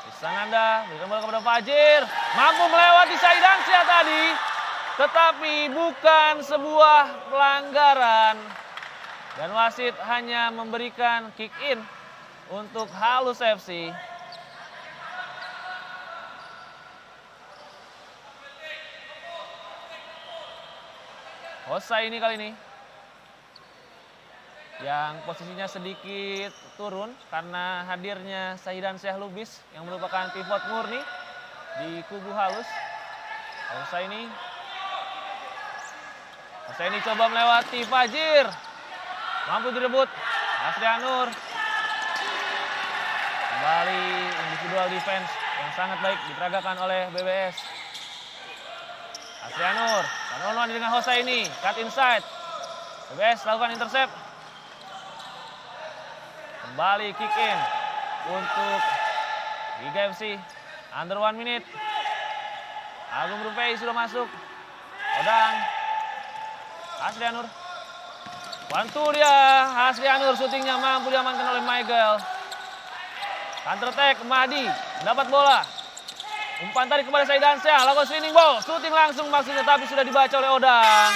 Isananda berikan bola kepada Fajir. Mampu melewati Saidansyah tadi. Tetapi bukan sebuah pelanggaran. Dan wasit hanya memberikan kick in untuk Halus FC. Hosa ini kali ini yang posisinya sedikit turun karena hadirnya Saidansyah Lubis yang merupakan pivot murni di kubu Halus. Hosa ini coba melewati Fajir. Mampu direbut Hasrianur. Kembali individual defense yang sangat baik diperagakan oleh BBS. Hasrianur, one-on-one dengan Hosa ini, cut inside. BBS lakukan intercept. Kembali kick in untuk Giga FC. Under 1 minute. Agung Rupei sudah masuk. Odang. Hasrianur. Bantu dia, Hasrianur syutingnya mampu diamankan oleh Michael. Counter attack, Mahdi mendapat bola. Umpan tadi kepada Saidansyah, lakukan swinging ball, syuting langsung maksudnya tapi sudah dibaca oleh Odang.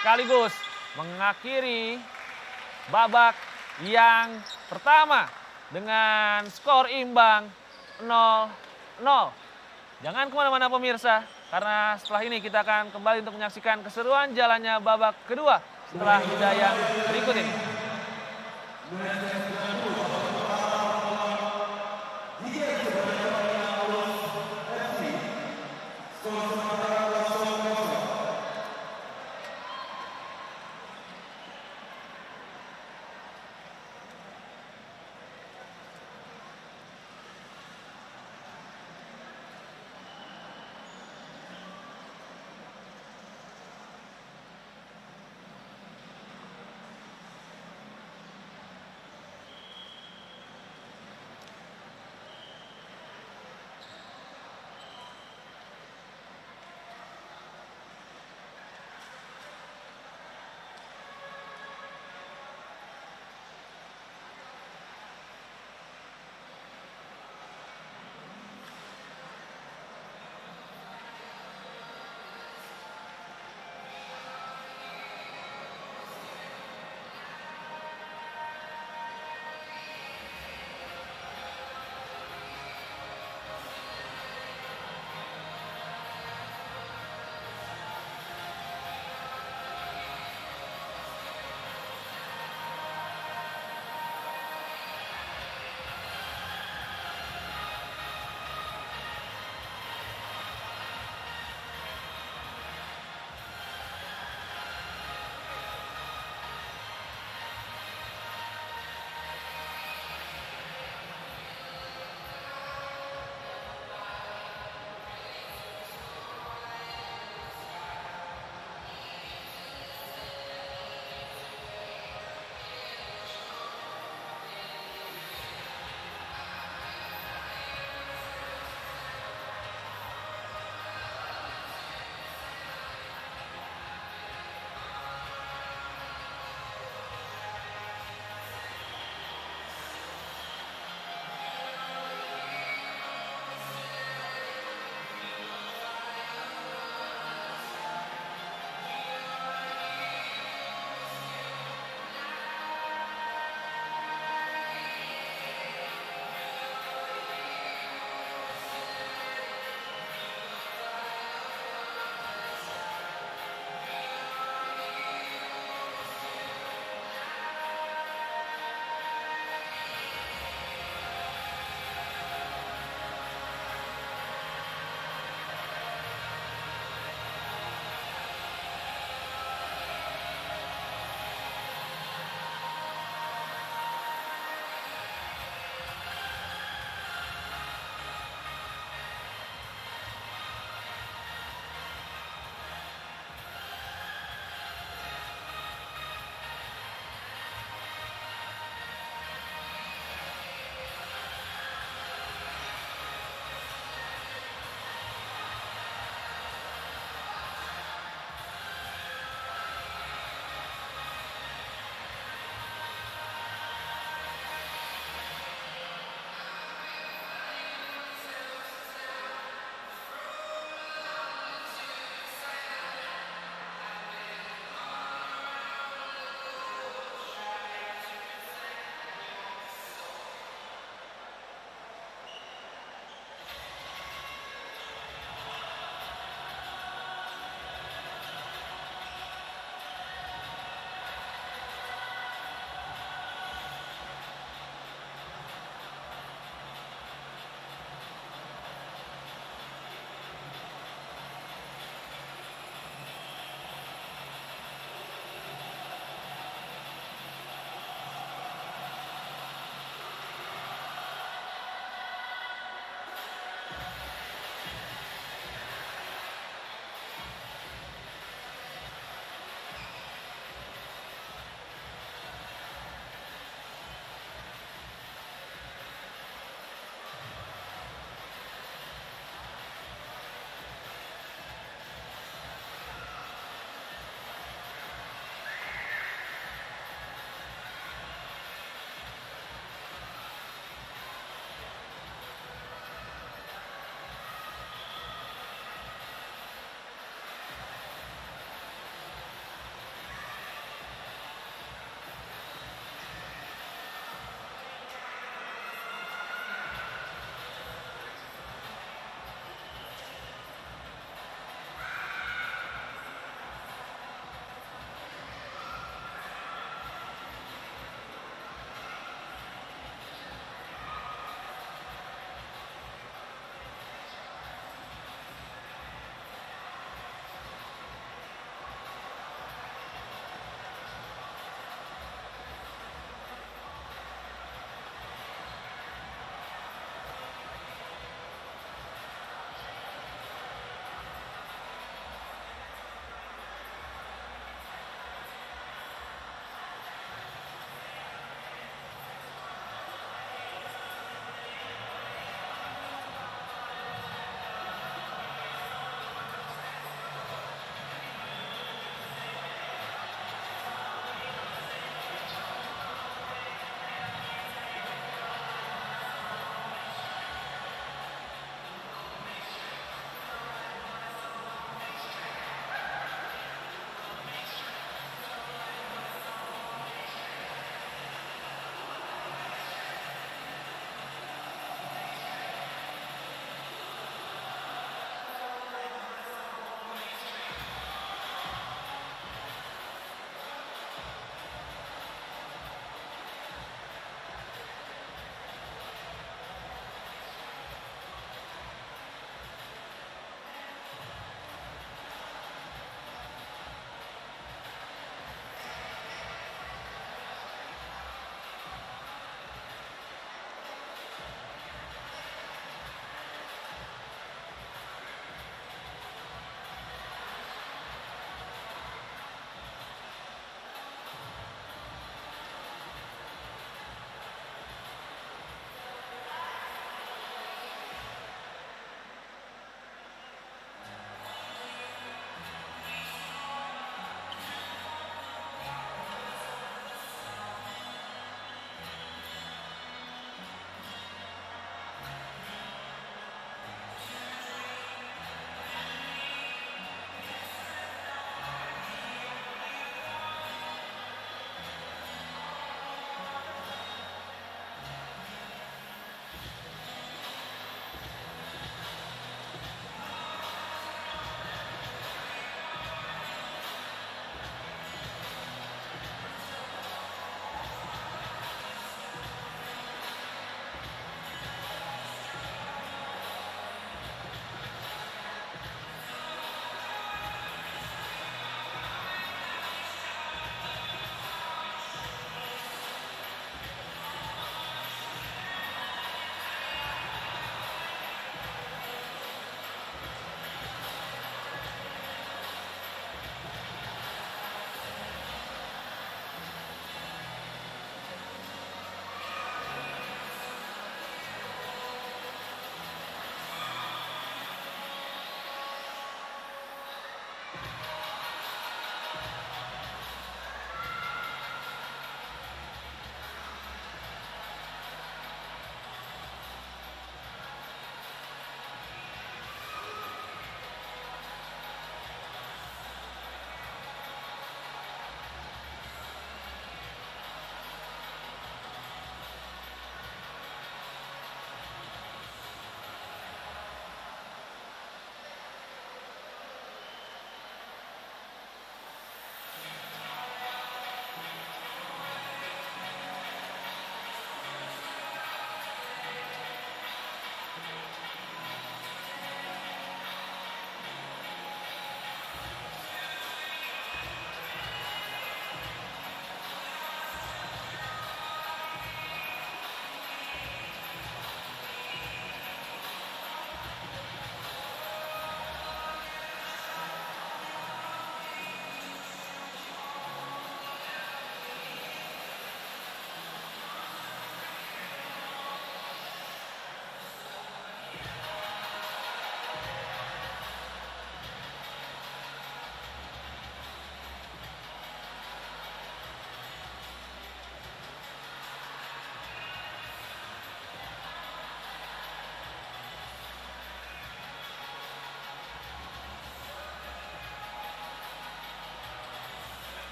Sekaligus mengakhiri babak yang pertama dengan skor imbang 0-0. Jangan kemana-mana pemirsa, karena setelah ini kita akan kembali untuk menyaksikan keseruan jalannya babak kedua setelah jeda yang berikut ini.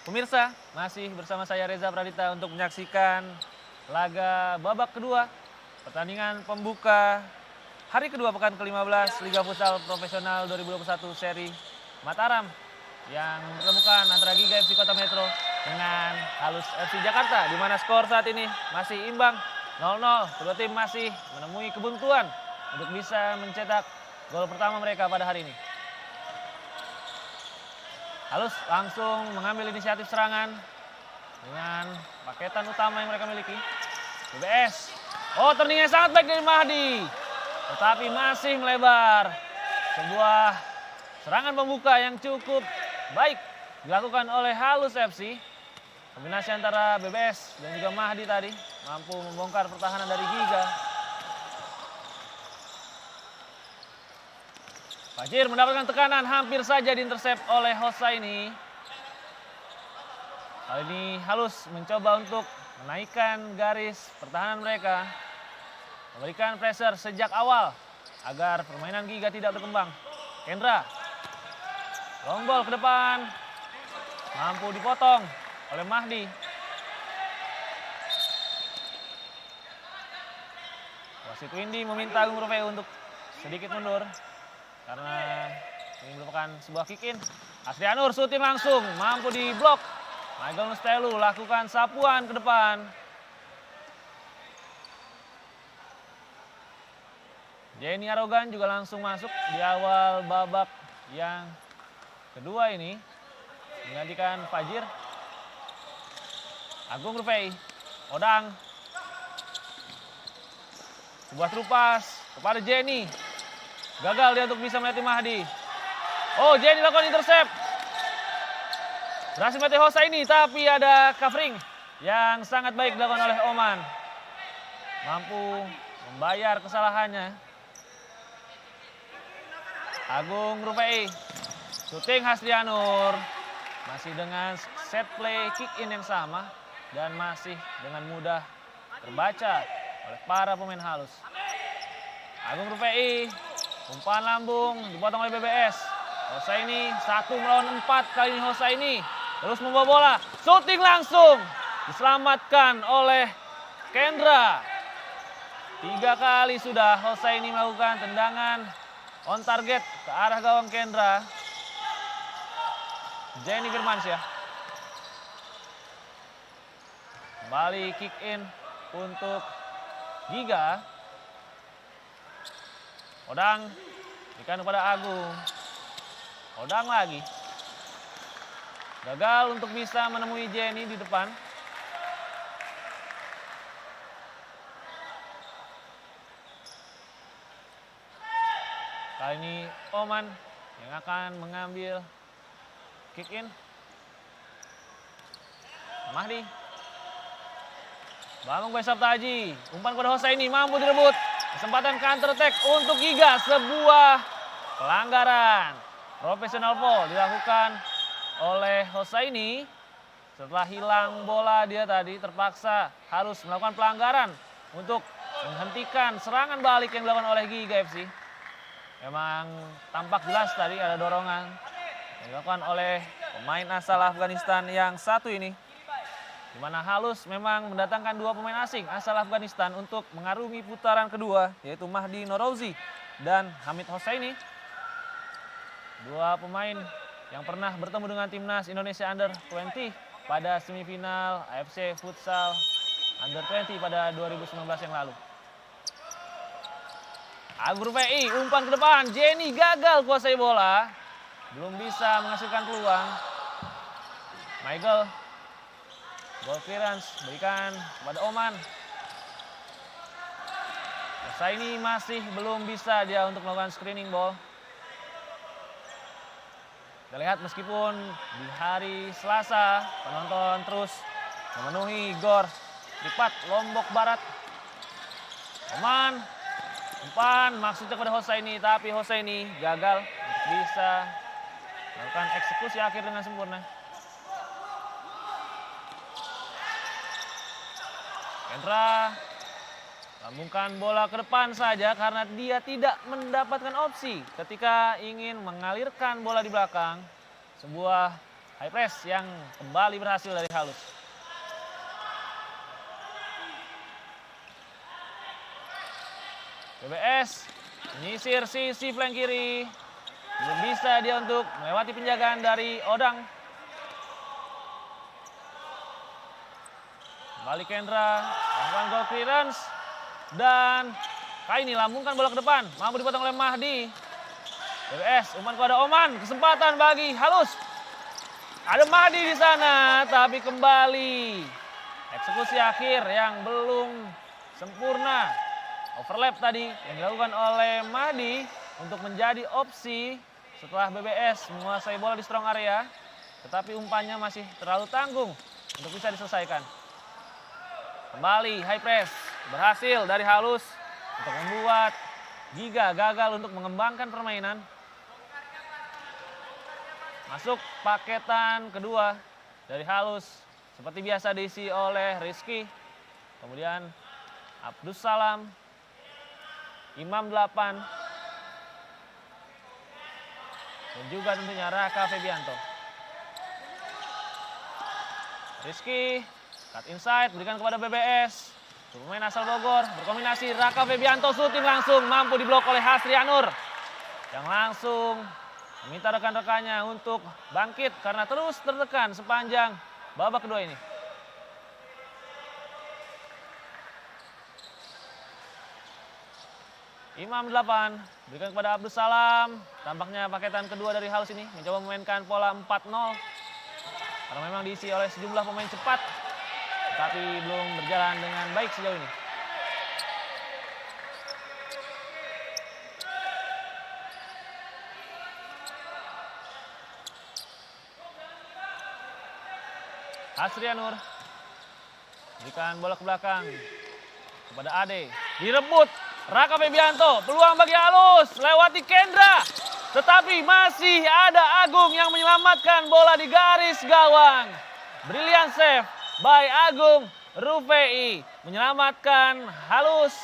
Pemirsa, masih bersama saya Reza Pradita untuk menyaksikan laga babak kedua pertandingan pembuka hari kedua pekan ke-15 Liga Futsal Profesional 2021 seri Mataram yang mempertemukan antara Giga FC Kota Metro dengan Halus FC Jakarta, di mana skor saat ini masih imbang 0-0. Kedua tim masih menemui kebuntuan untuk bisa mencetak gol pertama mereka pada hari ini. Halus langsung mengambil inisiatif serangan dengan paketan utama yang mereka miliki. BBS. Oh, turningnya sangat baik dari Mahdi. Tetapi masih melebar. Sebuah serangan pembuka yang cukup baik dilakukan oleh Halus FC. Kombinasi antara BBS dan juga Mahdi tadi mampu membongkar pertahanan dari Giga. Fajir mendapatkan tekanan, hampir saja diintercept oleh Hosaini. Kali ini Halus mencoba untuk menaikkan garis pertahanan mereka. Memberikan pressure sejak awal agar permainan Giga tidak berkembang. Kendra. Long ball ke depan. Mampu dipotong oleh Mahdi. Wasit Windy meminta Agung Rufai untuk sedikit mundur. Karena ini merupakan sebuah kick in. Asrianur syuting langsung, mampu diblok. Michael Mustelu lakukan sapuan ke depan. Jenny Arogan juga langsung masuk di awal babak yang kedua ini. Menggantikan Fajir. Agung Rufai, Odang. Sebuah terupas kepada Jenny. Gagal dia untuk bisa melewati Mahdi. Oh, Jenny lakukan intercept. Berhasil melewati Hosaini, tapi ada covering yang sangat baik dilakukan oleh Oman. Mampu membayar kesalahannya. Agung Rufai. Syuting Hasrianur. Masih dengan set play kick in yang sama. Dan masih dengan mudah terbaca oleh para pemain Halus. Agung Rufai. Umpan lambung dipotong oleh BBS. Hosaini 1 melawan 4 kali ini Hosaini. Terus membawa bola. Shooting langsung. Diselamatkan oleh Kendra. 3 kali sudah Hosaini melakukan tendangan on target ke arah gawang Kendra. Jenny Firmansyah. Kembali kick in untuk Giga. Odang berikan kepada Agung. Odang lagi. Gagal untuk bisa menemui Jenny di depan. Kali ini Oman yang akan mengambil kick in. Mahdi. Bambang Baisaptaji. Umpan kepada Hosaini, mampu direbut. Kesempatan counter attack untuk Giga. Sebuah pelanggaran. Profesional foul dilakukan oleh Hosaini. Setelah hilang bola dia tadi terpaksa harus melakukan pelanggaran untuk menghentikan serangan balik yang dilakukan oleh Giga FC. Memang tampak jelas tadi ada dorongan yang dilakukan oleh pemain asal Afghanistan yang satu ini. Di mana Halus memang mendatangkan 2 pemain asing asal Afghanistan untuk mengarungi putaran kedua, yaitu Mahdi Norouzi dan Hamid Hosaini. 2 pemain yang pernah bertemu dengan timnas Indonesia Under 20 pada semifinal AFC Futsal Under 20 pada 2019 yang lalu. Agung Rufai, umpan ke depan, Jenny gagal kuasai bola. Belum bisa menghasilkan peluang. Michael. Ball clearance berikan kepada Oman. Husaini masih belum bisa dia untuk melakukan screening ball. Kita lihat meskipun di hari Selasa penonton terus memenuhi GOR Lipat Lombok Barat. Oman umpan maksudnya kepada Husaini, tapi Husaini gagal untuk bisa melakukan eksekusi akhir dengan sempurna. Kendra lambungkan bola ke depan saja karena dia tidak mendapatkan opsi ketika ingin mengalirkan bola di belakang. Sebuah high press yang kembali berhasil dari halus. BBS menyisir sisi flank kiri. Belum bisa dia untuk melewati penjagaan dari Odang. Kembali Kendra, lakukan goal clearance. Dan kali ini lambungkan bola ke depan. Mampu dipotong oleh Mahdi. BBS umpan kepada Oman. Kesempatan bagi halus. Ada Mahdi di sana, tapi kembali. Eksekusi akhir yang belum sempurna. Overlap tadi yang dilakukan oleh Mahdi untuk menjadi opsi setelah BBS menguasai bola di strong area. Tetapi umpannya masih terlalu tanggung untuk bisa diselesaikan. Kembali high press. Berhasil dari halus untuk membuat Giga gagal untuk mengembangkan permainan. Masuk paketan kedua dari halus. Seperti biasa diisi oleh Rizky. Kemudian Abdus Salam. Imam 8. Dan juga tentunya Raka Febianto. Rizky cut inside berikan kepada BBS. Pemain asal Bogor berkombinasi Raka Febianto shooting langsung mampu diblok oleh Hasrianur. Yang langsung meminta rekan-rekannya untuk bangkit karena terus tertekan sepanjang babak kedua ini. Imam 8 berikan kepada Abdus Salam. Tampaknya paketan kedua dari halus ini mencoba memainkan pola 4-0. Karena memang diisi oleh sejumlah pemain cepat. Tapi belum berjalan dengan baik sejauh ini. Hasrianur berikan bola ke belakang kepada Ade. Direbut Raka Febianto, peluang bagi halus, lewati Kendra. Tetapi masih ada Agung yang menyelamatkan bola di garis gawang. Brilliant save by Agung Rufei. Menyelamatkan halus.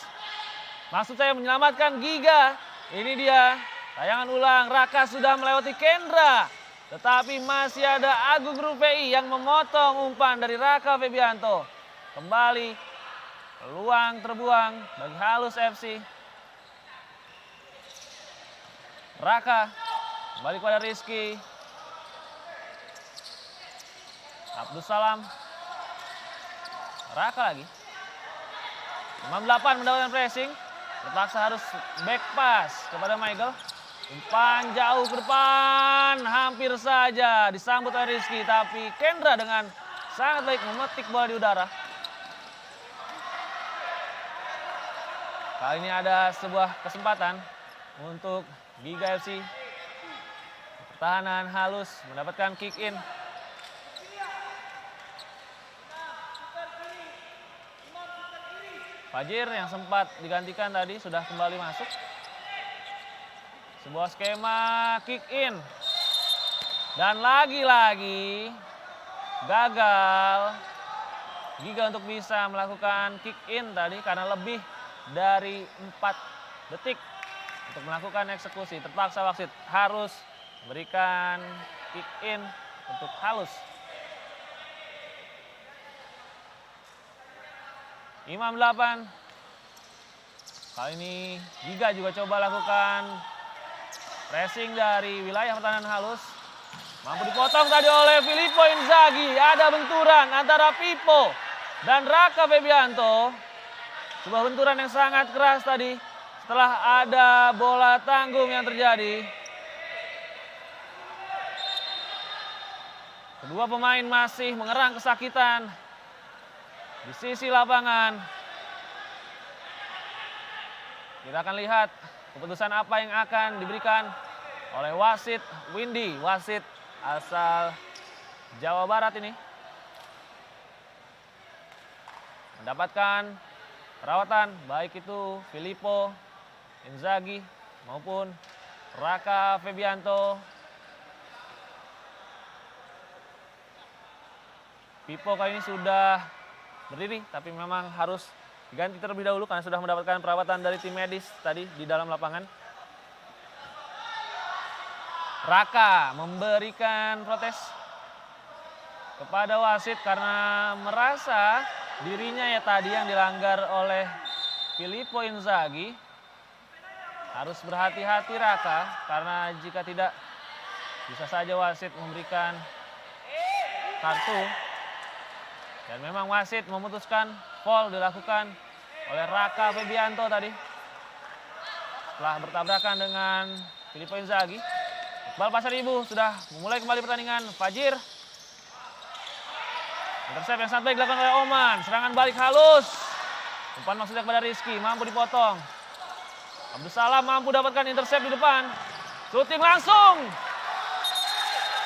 Maksud saya menyelamatkan Giga. Ini dia, tayangan ulang, Raka sudah melewati Kendra. Tetapi masih ada Agung Rufei yang memotong umpan dari Raka Febianto. Kembali peluang terbuang bagi halus FC. Raka kembali kepada Rizky. Abdus Salam. Raka lagi. 58 mendapatkan pressing. Terpaksa harus back pass kepada Michael. Umpan jauh ke depan. Hampir saja disambut oleh Rizky. Tapi Kendra dengan sangat baik memetik bola di udara. Kali ini ada sebuah kesempatan untuk Giga FC. Pertahanan halus mendapatkan kick in. Fajir yang sempat digantikan tadi sudah kembali masuk. Sebuah skema kick in. Dan lagi-lagi gagal Giga untuk bisa melakukan kick in tadi karena lebih dari 4 detik untuk melakukan eksekusi. Terpaksa wasit harus memberikan kick in untuk halus. Imam 8. Kali ini Giga juga coba lakukan pressing dari wilayah pertahanan halus. Mampu dipotong tadi oleh Filippo Inzaghi. Ada benturan antara Pipo dan Raka Febianto. Sebuah benturan yang sangat keras tadi setelah ada bola tanggung yang terjadi. Kedua pemain masih mengerang kesakitan di sisi lapangan. Kita akan lihat keputusan apa yang akan diberikan oleh wasit Windy, wasit asal Jawa Barat ini. Mendapatkan perawatan baik itu Filippo Inzaghi maupun Raka Febianto. Pippo kali ini sudah berdiri, tapi memang harus diganti terlebih dahulu karena sudah mendapatkan perawatan dari tim medis tadi di dalam lapangan. Raka memberikan protes kepada wasit karena merasa dirinya ya tadi yang dilanggar oleh Filippo Inzaghi. Harus berhati-hati Raka karena jika tidak bisa saja wasit memberikan kartu. Dan memang wasit memutuskan foul dilakukan oleh Raka Febianto tadi. Setelah bertabrakan dengan Filippo Inzaghi. Iqbal Pasaribu sudah memulai kembali pertandingan. Fajir. Intercept yang sangat baik dilakukan oleh Oman. Serangan balik halus. Umpan maksudnya kepada Rizky. Mampu dipotong. Abdus Salam mampu dapatkan intercept di depan. Shooting langsung.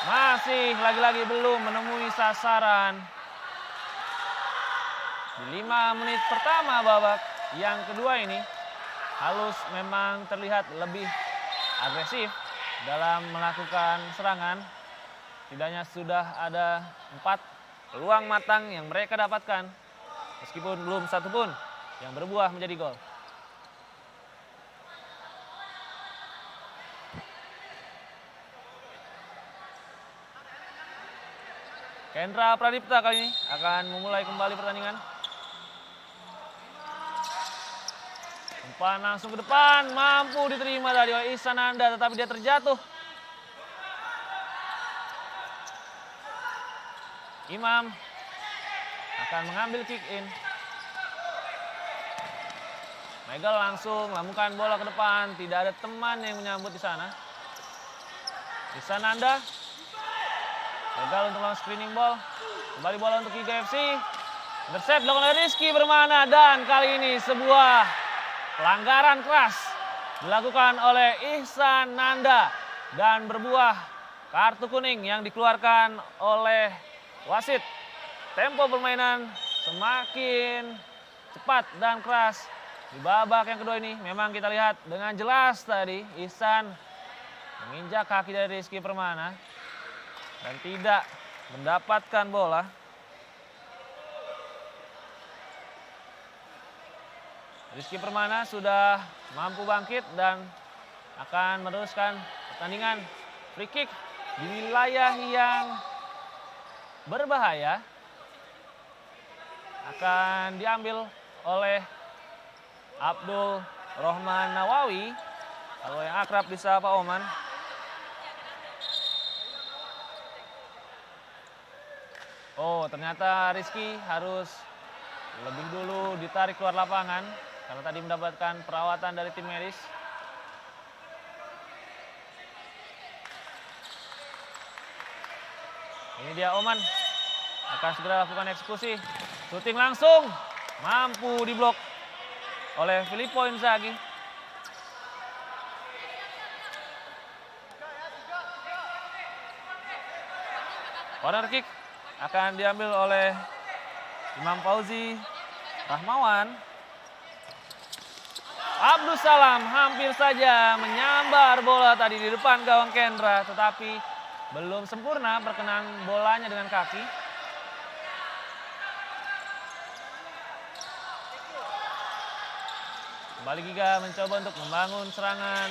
Masih lagi-lagi belum menemui sasaran. Di 5 menit pertama babak yang kedua ini, Halus memang terlihat lebih agresif dalam melakukan serangan. Setidaknya sudah ada 4 peluang matang yang mereka dapatkan, meskipun belum satu pun yang berbuah menjadi gol. Kendra Pradipta kali ini akan memulai kembali pertandingan. Umpan langsung ke depan, mampu diterima tadi oleh Ihsananda, tetapi dia terjatuh. Imam akan mengambil kick in. Megal langsung lambungkan bola ke depan, tidak ada teman yang menyambut di sana. Ihsananda gagal untuk melakukan screening ball. Kembali bola untuk Giga FC. Intercept dilakukan oleh Rizky Bermana, dan kali ini sebuah pelanggaran keras dilakukan oleh Ihsananda dan berbuah kartu kuning yang dikeluarkan oleh wasit. Tempo permainan semakin cepat dan keras di babak yang kedua ini. Memang kita lihat dengan jelas tadi Ihsan menginjak kaki dari Rizky Permana dan tidak mendapatkan bola. Rizky Permana sudah mampu bangkit dan akan meneruskan pertandingan. Free kick di wilayah yang berbahaya akan diambil oleh Abdul Rohman Nawawi atau yang akrab disapa Oman. Oh, ternyata Rizky harus lebih dulu ditarik keluar lapangan karena tadi mendapatkan perawatan dari tim medis. Ini dia Oman akan segera lakukan eksekusi. Shooting langsung, mampu diblok oleh Filippo Inzaghi. Corner kick akan diambil oleh Imam Fauzi Rahmawan. Abdus Salam hampir saja menyambar bola tadi di depan gawang Kendra, tetapi belum sempurna berkenan bolanya dengan kaki. Kembali Giga mencoba untuk membangun serangan.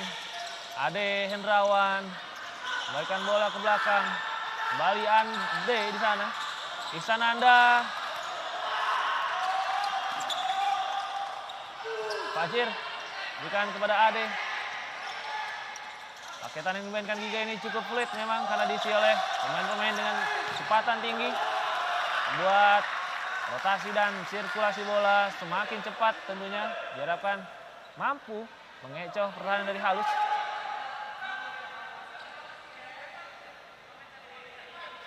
Ade Hendrawan kembalikan bola ke belakang. Kembali Ade di sana. Ihsananda. Fajir berikan kepada Ade. Paketan yang dimainkan Giga ini cukup fluid memang karena diisi oleh pemain-pemain dengan kecepatan tinggi. Buat rotasi dan sirkulasi bola semakin cepat tentunya. Diharapkan mampu mengecoh pertahanan dari Halus.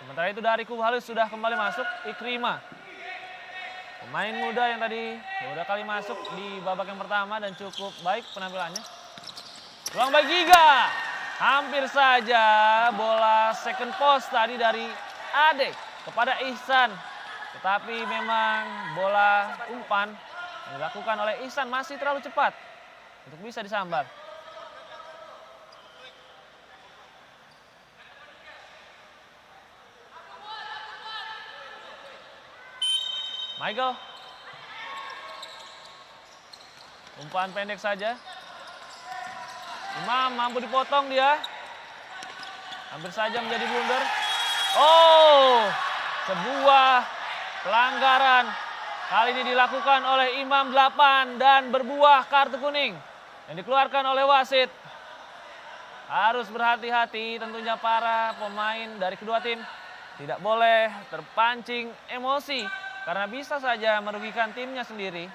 Sementara itu dari kubu Halus sudah kembali masuk Ikrima. Pemain muda yang tadi udah kali masuk di babak yang pertama dan cukup baik penampilannya. Peluang bagi Giga. Hampir saja bola second post tadi dari Ade kepada Ihsan. Tetapi memang bola umpan yang dilakukan oleh Ihsan masih terlalu cepat untuk bisa disambar. Michael. Umpan pendek saja. Imam mampu dipotong dia. Hampir saja menjadi blunder. Oh, sebuah pelanggaran. Kali ini dilakukan oleh Imam 8 dan berbuah kartu kuning yang dikeluarkan oleh wasit. Harus berhati-hati tentunya para pemain dari kedua tim. Tidak boleh terpancing emosi karena bisa saja merugikan timnya sendiri.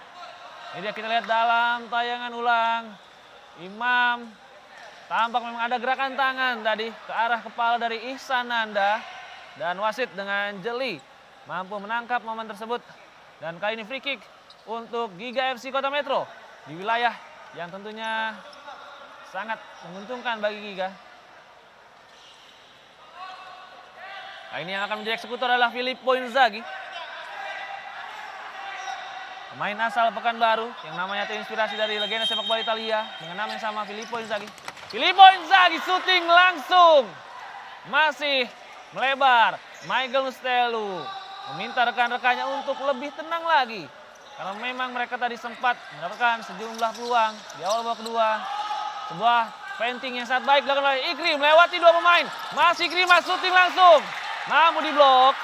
Ini dia kita lihat dalam tayangan ulang. Imam tampak memang ada gerakan tangan tadi ke arah kepala dari Ihsan Nanda. Dan wasit dengan jeli mampu menangkap momen tersebut. Dan kali ini free kick untuk Giga FC Kota Metro di wilayah yang tentunya sangat menguntungkan bagi Giga. Nah, ini yang akan menjadi eksekutor adalah Filippo Inzaghi. Pemain asal Pekanbaru yang namanya terinspirasi dari legenda sepak bola Italia dengan nama yang sama, Filippo Inzaghi. Filippo Inzaghi syuting langsung. Masih melebar. Michael Nustelu meminta rekan-rekannya untuk lebih tenang lagi. Karena memang mereka tadi sempat mendapatkan sejumlah peluang di awal babak kedua. Sebuah painting yang sangat baik dilakukan oleh Ikri melewati dua pemain. Masih Ikri syuting langsung. Namun diblok.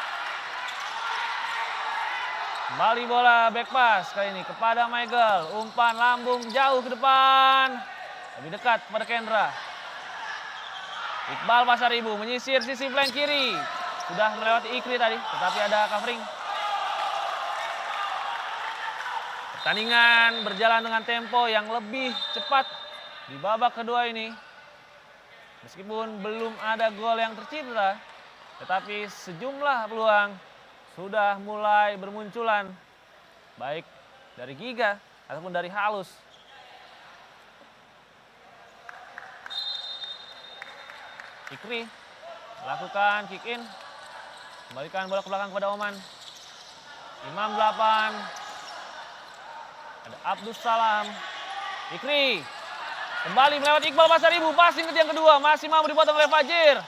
Kembali bola back pass kali ini kepada Michael. Umpan lambung jauh ke depan. Lebih dekat kepada Kendra. Iqbal Pasaribu menyisir sisi flank kiri. Sudah melewati Ikri tadi, tetapi ada covering. Pertandingan berjalan dengan tempo yang lebih cepat di babak kedua ini. Meskipun belum ada gol yang tercipta, tetapi sejumlah peluang sudah mulai bermunculan, baik dari Giga ataupun dari Halus. Ikri melakukan kick in, kembalikan bola ke belakang kepada Oman. Imam 8, ada Abdus Salam. Ikri kembali melewati Iqbal Pasaribu, passing ke yang kedua, masih mampu dipotong oleh Fajir.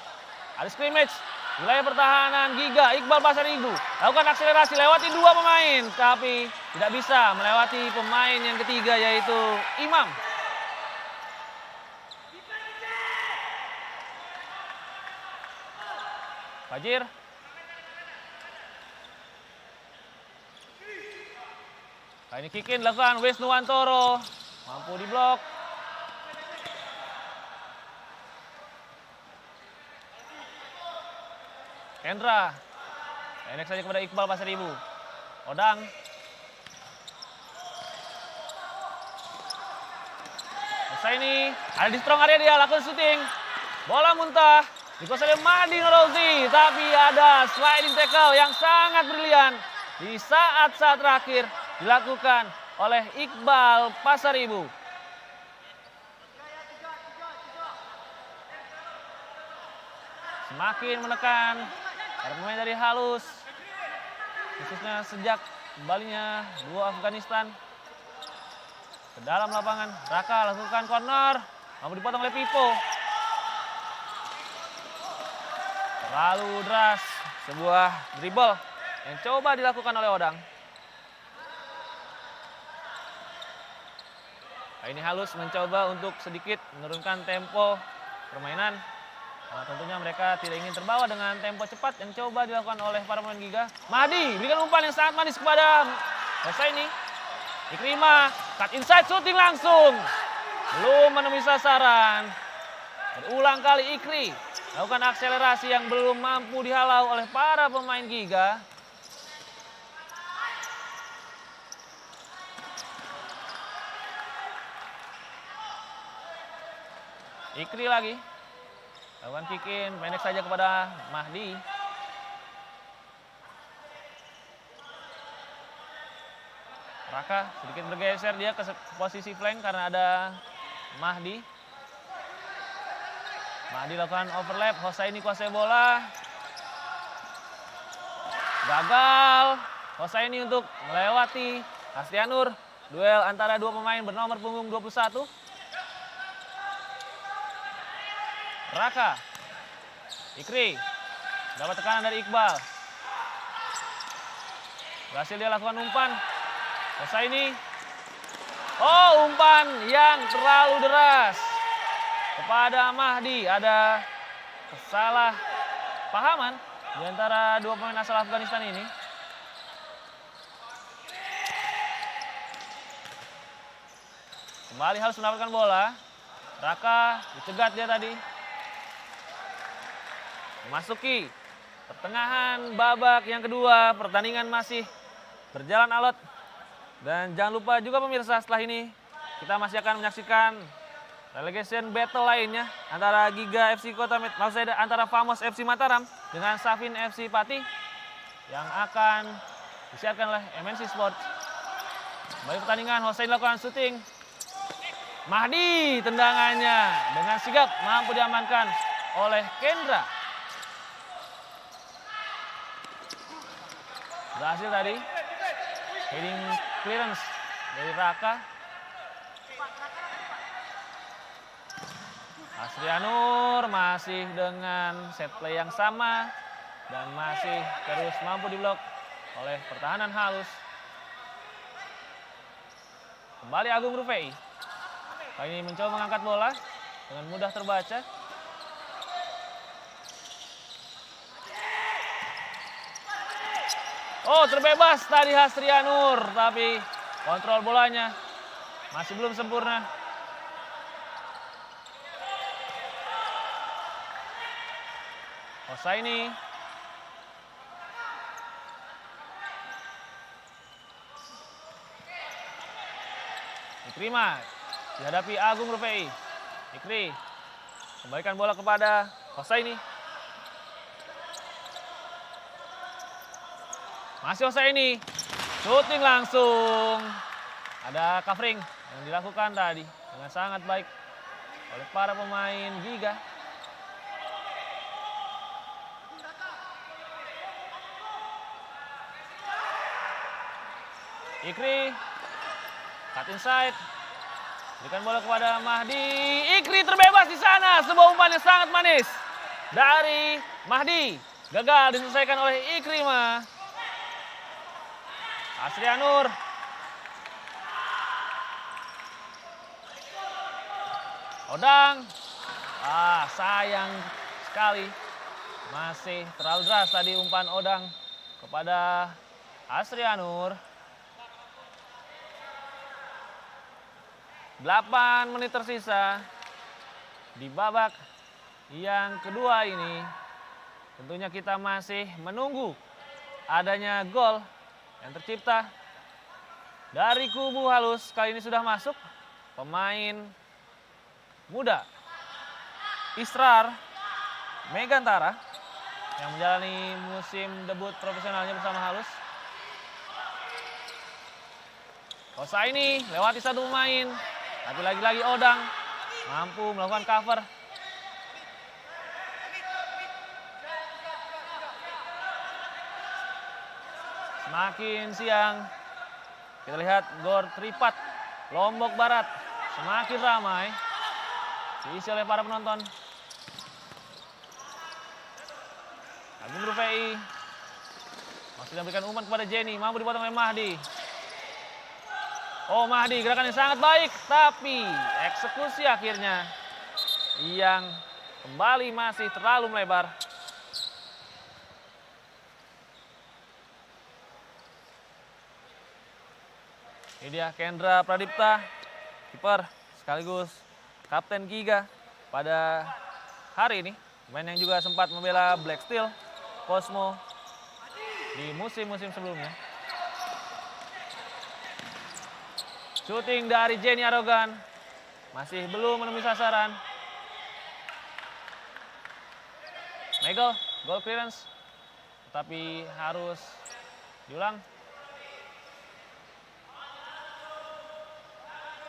Ada scrimmage. Wilayah pertahanan Giga, Iqbal Pasaribu lakukan akselerasi lewati dua pemain, tapi tidak bisa melewati pemain yang ketiga yaitu Imam. Fajir. Kali ini kick in dilakukan Wisnu Wantoro, mampu diblok. Kendra, pendek saja kepada Iqbal Pasaribu. Odang. Selesai ini, ada di strong area dia lakukan shooting. Bola muntah, dikuasai oleh Mahdi Norozi. Tapi ada sliding tackle yang sangat brilian. Di saat-saat terakhir dilakukan oleh Iqbal Pasaribu. Semakin menekan para pemain dari Halus, khususnya sejak kembalinya dua Afghanistan ke dalam lapangan. Raka lakukan corner, mampu dipotong oleh Pipo. Terlalu deras, sebuah dribble yang coba dilakukan oleh Odang. Ini Halus mencoba untuk sedikit menurunkan tempo permainan. Nah, tentunya mereka tidak ingin terbawa dengan tempo cepat yang coba dilakukan oleh para pemain Giga. Mahdi berikan umpan yang sangat manis kepada Hosaini. Ikrima, cut inside, shooting langsung. Belum menemui sasaran. Berulang kali Ikri lakukan akselerasi yang belum mampu dihalau oleh para pemain Giga. Ikri lagi. Lakukan kick in, pendek saja kepada Mahdi. Raka sedikit bergeser dia ke posisi flank karena ada Mahdi. Mahdi lakukan overlap, Hosaini kuasai bola. Gagal. Hosaini untuk melewati Hastrianur. Duel antara dua pemain bernomor punggung 21. Raka. Ikri. Dapat tekanan dari Iqbal. Berhasil dia lakukan umpan. Hosaini. Oh, umpan yang terlalu deras kepada Mahdi. Ada kesalahpahaman di antara dua pemain asal Afghanistan ini. Kembali harus mendapatkan bola. Raka dicegat dia tadi. Memasuki pertengahan babak yang kedua. Pertandingan masih berjalan alot. Dan jangan lupa juga pemirsa, setelah ini kita masih akan menyaksikan relegation battle lainnya antara Giga FC Kota maksud saya antara Famos FC Mataram dengan Safin FC Pati yang akan disiarkan oleh MNC Sports. Baik pertandingan, Hosain lakukan syuting. Mahdi tendangannya dengan sigap mampu diamankan oleh Kendra. Berhasil tadi. Heading clearance dari Raka. Hastrianur masih dengan set play yang sama dan masih terus mampu diblok oleh pertahanan halus. Kembali Agung Rufei. Kali ini mencoba mengangkat bola dengan mudah terbaca. Oh, terbebas tadi Hastrianur, tapi kontrol bolanya masih belum sempurna. Hosaini. Diterima, dihadapi Agung Rufei. Ikri, kembalikan bola kepada Hosaini. Masih Hosaini, syuting langsung. Ada covering yang dilakukan tadi dengan sangat baik oleh para pemain Giga. Ikri, cut inside, berikan bola kepada Mahdi. Ikri terbebas di sana, sebuah umpan yang sangat manis dari Mahdi. Gagal diselesaikan oleh Ikrimah. Hastrianur. Odang. Sayang sekali. Masih terlalu deras tadi umpan Odang kepada Hastrianur. 8 menit tersisa di babak yang kedua ini. Tentunya kita masih menunggu adanya gol yang tercipta dari kubu halus. Kali ini sudah masuk pemain muda Israr Megantara yang menjalani musim debut profesionalnya bersama halus. Hosaini lewati satu pemain, tapi lagi-lagi Odang mampu melakukan cover. Semakin siang, kita lihat Gor Tripat Lombok Barat semakin ramai diisi oleh para penonton. Agung Rufei masih memberikan umpan kepada Jenny, mampu dipotong oleh Mahdi. Oh, Mahdi gerakan yang sangat baik, tapi eksekusi akhirnya yang kembali masih terlalu melebar. Ini dia Kendra Pradipta, kiper sekaligus kapten Giga pada hari ini. Pemain yang juga sempat membela Black Steel, Cosmo di musim-musim sebelumnya. Shooting dari Jenny Arogan, masih belum menemui sasaran. Megel, goal clearance, tetapi harus diulang.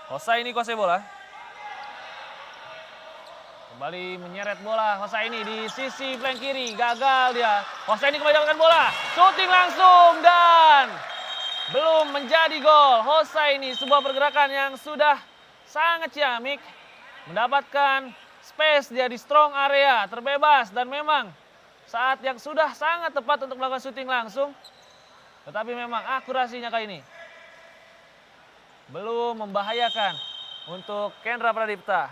Hosaini kuasai bola. Kembali menyeret bola Hosaini di sisi flank kiri. Gagal dia. Hosaini kembali dapatkan bola. Shooting langsung dan belum menjadi gol. Hosaini sebuah pergerakan yang sudah sangat ciamik. Mendapatkan space dia di strong area. Terbebas dan memang saat yang sudah sangat tepat untuk melakukan shooting langsung. Tetapi memang akurasinya kali ini belum membahayakan untuk Kendra Pradipta.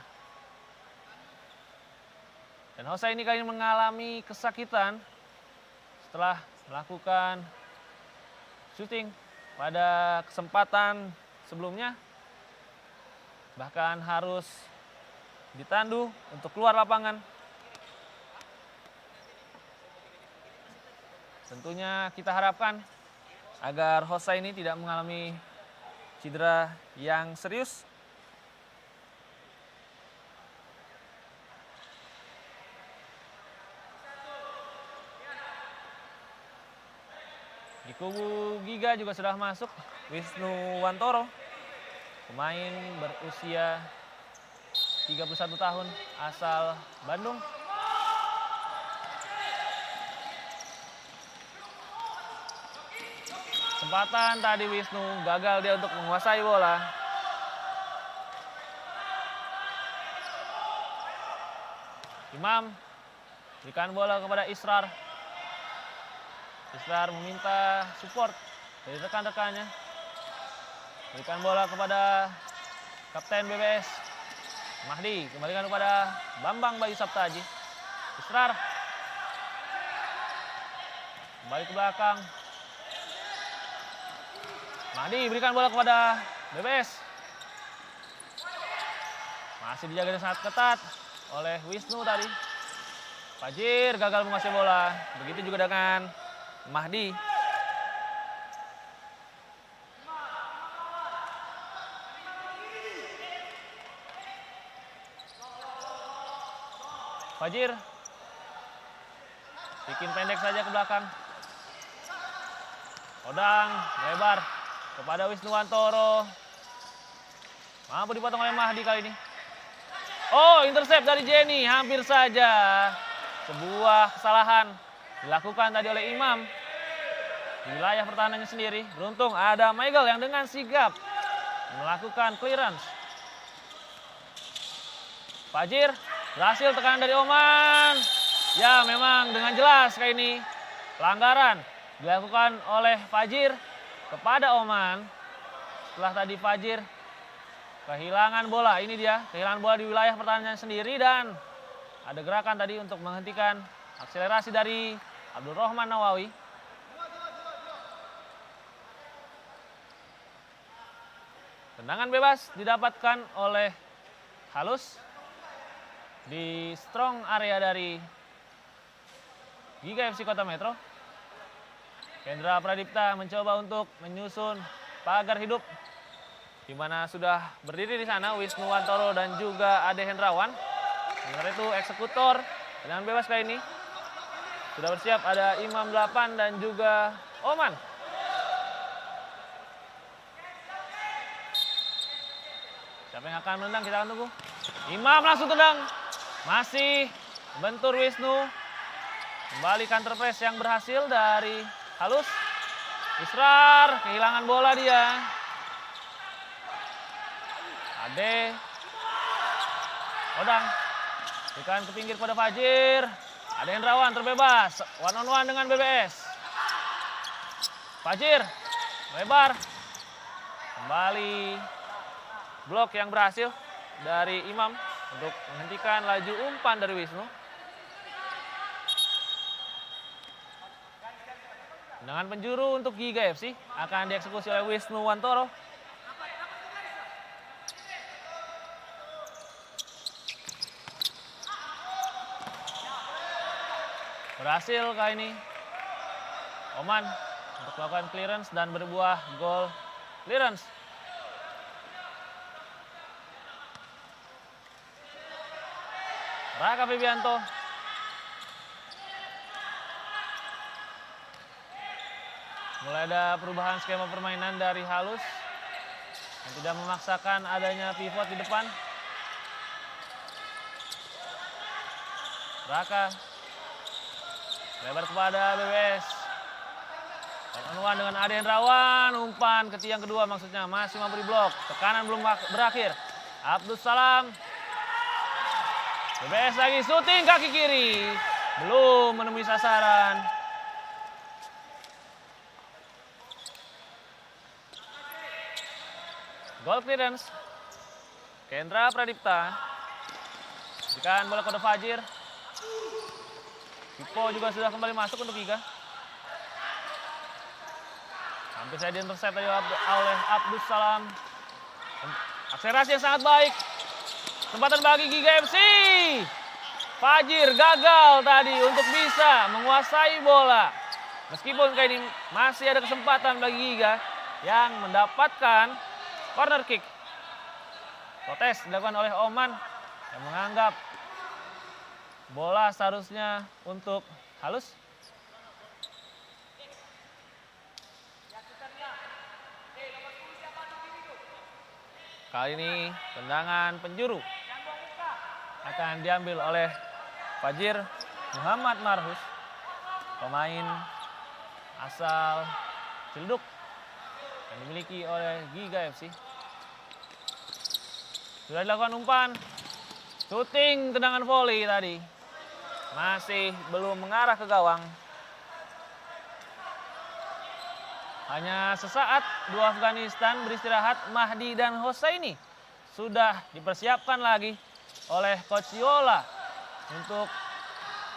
Dan Hosaini kali ini mengalami kesakitan setelah melakukan shooting pada kesempatan sebelumnya. Bahkan harus ditandu untuk keluar lapangan. Tentunya kita harapkan agar Hosaini tidak mengalami cedera yang serius. Di kubu Giga juga sudah masuk Wisnu Wantoro, pemain berusia 31 tahun asal Bandung. Kesempatan tadi Wisnu, gagal dia untuk menguasai bola. Imam berikan bola kepada Israr. Israr meminta support dari rekan-rekannya. Berikan bola kepada Kapten BBS. Mahdi kembalikan kepada Bambang Bayu Saptaji. Israr kembali ke belakang. Mahdi berikan bola kepada BBS. Masih dijaga dengan sangat ketat oleh Wisnu tadi. Fajir gagal menguasai bola. Begitu juga dengan Mahdi. Fajir bikin pendek saja ke belakang. Odang lebar kepada Wisnu Wantoro. Mampu dipotong oleh Mahdi kali ini. Oh, intercept dari Jenny. Hampir saja sebuah kesalahan dilakukan tadi oleh Imam di wilayah pertahanannya sendiri. Beruntung ada Michael yang dengan sigap melakukan clearance. Fajir berhasil tekanan dari Oman. Ya, memang dengan jelas kayak ini pelanggaran dilakukan oleh Fajir kepada Oman. Setelah tadi Fajir kehilangan bola, ini dia kehilangan bola di wilayah pertahanannya sendiri dan ada gerakan tadi untuk menghentikan akselerasi dari Abdul Rohman Nawawi. Tendangan bebas didapatkan oleh Halus di strong area dari Giga FC Kota Metro. Kendra Pradipta mencoba untuk menyusun pagar hidup, di mana sudah berdiri di sana Wisnu Wantoro dan juga Ade Hendrawan. Sementara itu eksekutor tendangan bebas kali ini sudah bersiap, ada Imam 8 dan juga Oman. Siapa yang akan menendang, kita akan tunggu. Imam langsung tendang. Masih bentur Wisnu. Kembali counter press yang berhasil dari Halus. Israr kehilangan bola dia. Ade. Odang. Berikan ke pinggir pada Fajir. Ada Hendrawan terbebas. One on one dengan BBS. Fajir. Lebar. Kembali. Blok yang berhasil dari Imam untuk menghentikan laju umpan dari Wisnu. Tendangan penjuru untuk Giga FC akan dieksekusi oleh Wisnu Wantoro. Berhasil kali ini Oman untuk melakukan clearance dan berbuah gol clearance. Raka Febianto mulai ada perubahan skema permainan dari Halus. Dan tidak memaksakan adanya pivot di depan. Raka. Lebar kepada BBS. One dengan Ade Hendrawan. Umpan ke tiang kedua maksudnya. Masih mampu diblok. Tekanan belum berakhir. Abdus Salam. BBS lagi syuting kaki kiri. Belum menemui sasaran. Goal clearance. Kendra Pradipta. Berikan bola kode Fajir. Pipo juga sudah kembali masuk untuk Giga. Hampir saja diintercept tadi oleh Abdus Salam. Akselerasi yang sangat baik. Kesempatan bagi Giga FC. Fajir gagal tadi untuk bisa menguasai bola. Meskipun kali ini masih ada kesempatan bagi Giga yang mendapatkan corner kick. Protes dilakukan oleh Oman yang menganggap bola seharusnya untuk Halus. Kali ini tendangan penjuru akan diambil oleh Fajir Muhammad Marhus, pemain asal Ciledug yang dimiliki oleh Giga FC. Sudah dilakukan umpan, syuting tendangan volley tadi. Masih belum mengarah ke gawang. Hanya sesaat dua Afghanistan beristirahat. Mahdi dan Hosaini sudah dipersiapkan lagi oleh Coach Yola untuk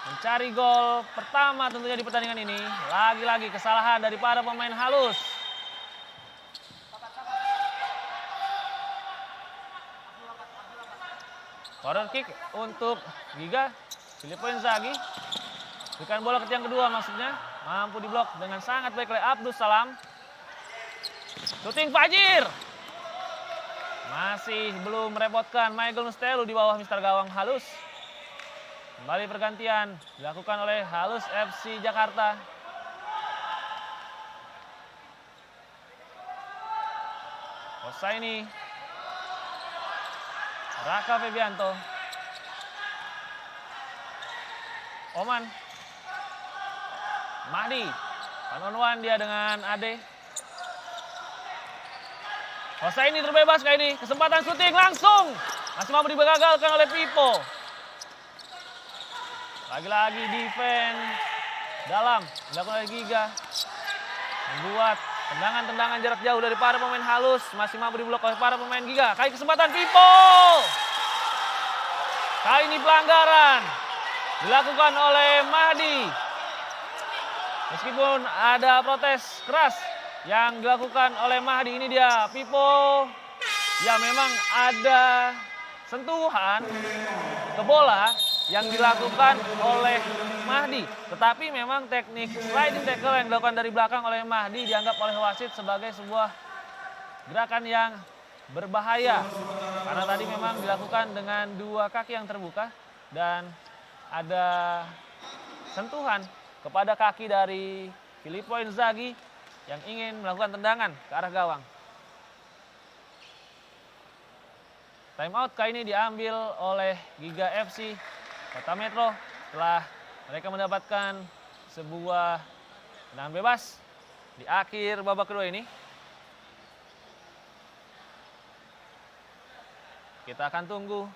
mencari gol pertama tentunya di pertandingan ini. Lagi-lagi kesalahan dari para pemain Halus. Corner kick untuk Giga. Filippo Inzaghi. Berikan bola ke tiang kedua maksudnya. Mampu diblok dengan sangat baik oleh Abdus Salam. Shooting Fajir. Masih belum merepotkan Michael Nustelu di bawah Mister Gawang Halus. Kembali pergantian dilakukan oleh Halus FC Jakarta. Hosaini. Raka Febianto. Oman. Mahdi. One-on-one dia dengan Ade. Hosaini terbebas kali ini. Kesempatan syuting langsung. Masih mampu digagalkan oleh Pipo. Lagi-lagi defense dalam dilakukan oleh Giga. Membuat tendangan-tendangan jarak jauh dari para pemain Halus. Masih mampu diblok oleh para pemain Giga. Kali kesempatan Pipo. Kali ini pelanggaran dilakukan oleh Mahdi. Meskipun ada protes keras yang dilakukan oleh Mahdi, ini dia Pipo. Ya memang ada sentuhan ke bola yang dilakukan oleh Mahdi. Tetapi memang teknik sliding tackle yang dilakukan dari belakang oleh Mahdi dianggap oleh wasit sebagai sebuah gerakan yang berbahaya. Karena tadi memang dilakukan dengan dua kaki yang terbuka dan ada sentuhan kepada kaki dari Filippo Inzaghi yang ingin melakukan tendangan ke arah gawang. Time out kali ini diambil oleh Giga FC Kota Metro setelah mereka mendapatkan sebuah tendangan bebas di akhir babak kedua ini. Kita akan tunggu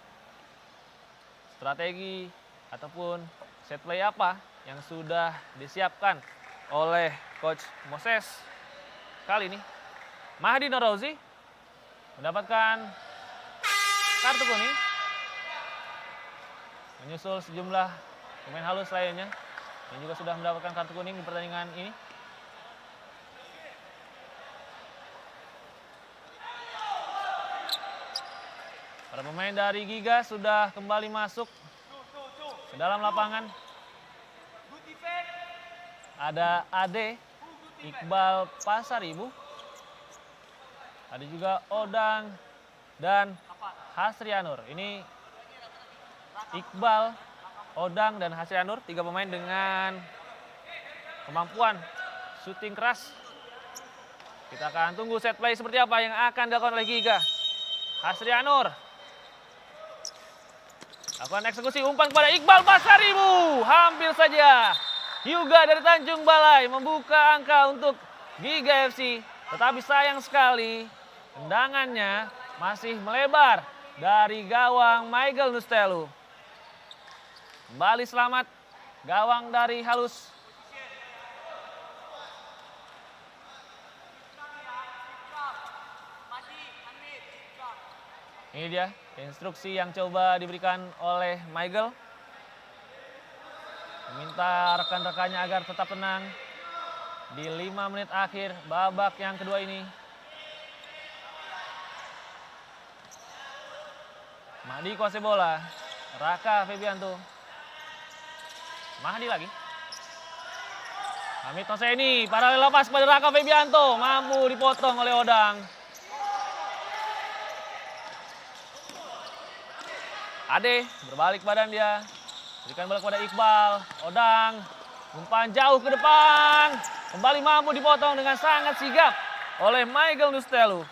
strategi ataupun set play apa yang sudah disiapkan oleh Coach Moses kali ini. Mahdi Norauzi mendapatkan kartu kuning. Menyusul sejumlah pemain Halus lainnya yang juga sudah mendapatkan kartu kuning di pertandingan ini. Para pemain dari Giga sudah kembali masuk ke dalam lapangan. Ada Ade, Iqbal Pasaribu. Ada juga Odang dan Hasrianur. Ini Iqbal, Odang, dan Hasrianur. 3 pemain dengan kemampuan syuting keras. Kita akan tunggu set play seperti apa yang akan dilakukan oleh Giga. Hasrianur. Lakukan eksekusi umpan kepada Iqbal Pasaribu. Hampir saja Hyuga dari Tanjung Balai membuka angka untuk Giga FC. Tetapi sayang sekali tendangannya masih melebar dari gawang Michael Nustelu. Kembali selamat gawang dari Halus. Ini dia instruksi yang coba diberikan oleh Michael. Meminta rekan-rekannya agar tetap tenang di 5 menit akhir babak yang kedua ini. Mahdi kuasai bola. Raka Febianto. Mahdi lagi. Hamid Hosseini, paralel lepas kepada Raka Febianto. Mampu dipotong oleh Odang. Ade berbalik badan dia. Berikan bola kepada Iqbal. Odang. Umpan jauh ke depan. Kembali mampu dipotong dengan sangat sigap oleh Michael Nustelu.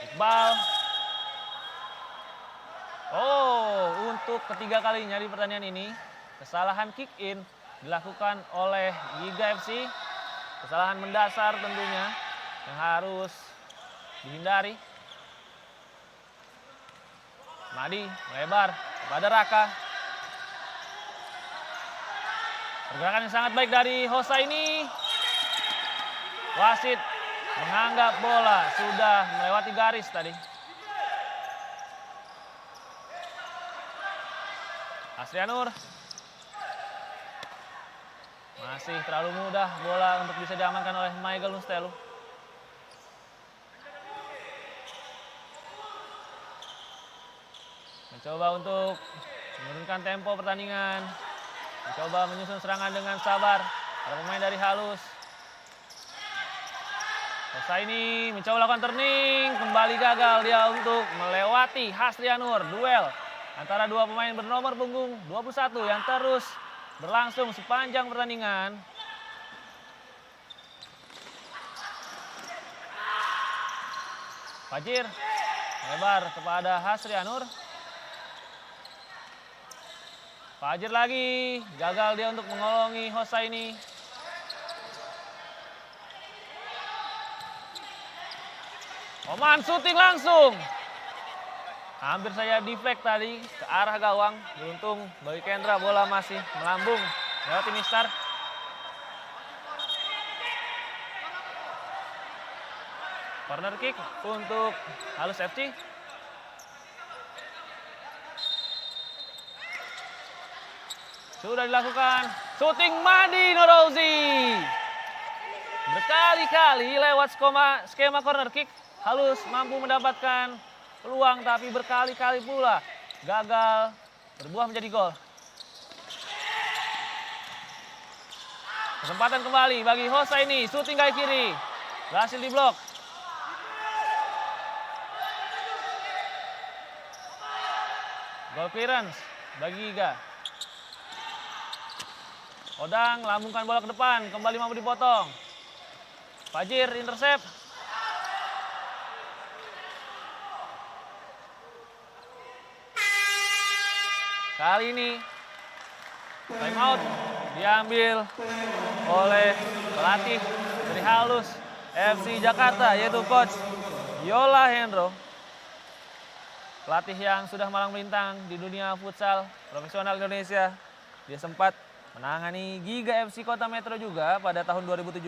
Iqbal. Oh, untuk ketiga kalinya di pertandingan ini, kesalahan kick in dilakukan oleh Giga FC. Kesalahan mendasar tentunya yang harus dihindari. Mahdi melebar kepada Raka. Pergerakan yang sangat baik dari Hosseini. Wasit menganggap bola sudah melewati garis tadi. Hasrianur. Masih terlalu mudah bola untuk bisa diamankan oleh Michael Nustelu. Mencoba untuk menurunkan tempo pertandingan. Mencoba menyusun serangan dengan sabar. Ada pemain dari Halus. Hosseini mencoba lakukan turning. Kembali gagal dia untuk melewati Hasrianur. Duel antara dua pemain bernomor punggung 21 yang terus berlangsung sepanjang pertandingan. Fajir lebar kepada Hasrianur. Fajir lagi, gagal dia untuk mengolongi Hosseini. Oman syuting langsung. Hampir saja deflect tadi ke arah gawang. Beruntung bagi Kendra bola masih melambung lewat Mistar. Corner kick untuk Halus FC. Sudah dilakukan. Shooting Mahdi Norozi. Berkali-kali lewat skema corner kick. Halus mampu mendapatkan peluang tapi berkali-kali pula gagal berbuah menjadi gol. Kesempatan kembali bagi Hosseini. Shooting kaki kiri. Berhasil diblok. Goal clearance bagi Giga. Odang lambungkan bola ke depan, kembali mampu dipotong. Fajir intercept. Kali ini time out diambil oleh pelatih dari Halus FC Jakarta yaitu Coach Yola Hendro. Pelatih yang sudah malang melintang di dunia futsal profesional Indonesia. Dia sempat menangani Giga FC Kota Metro juga pada tahun 2017.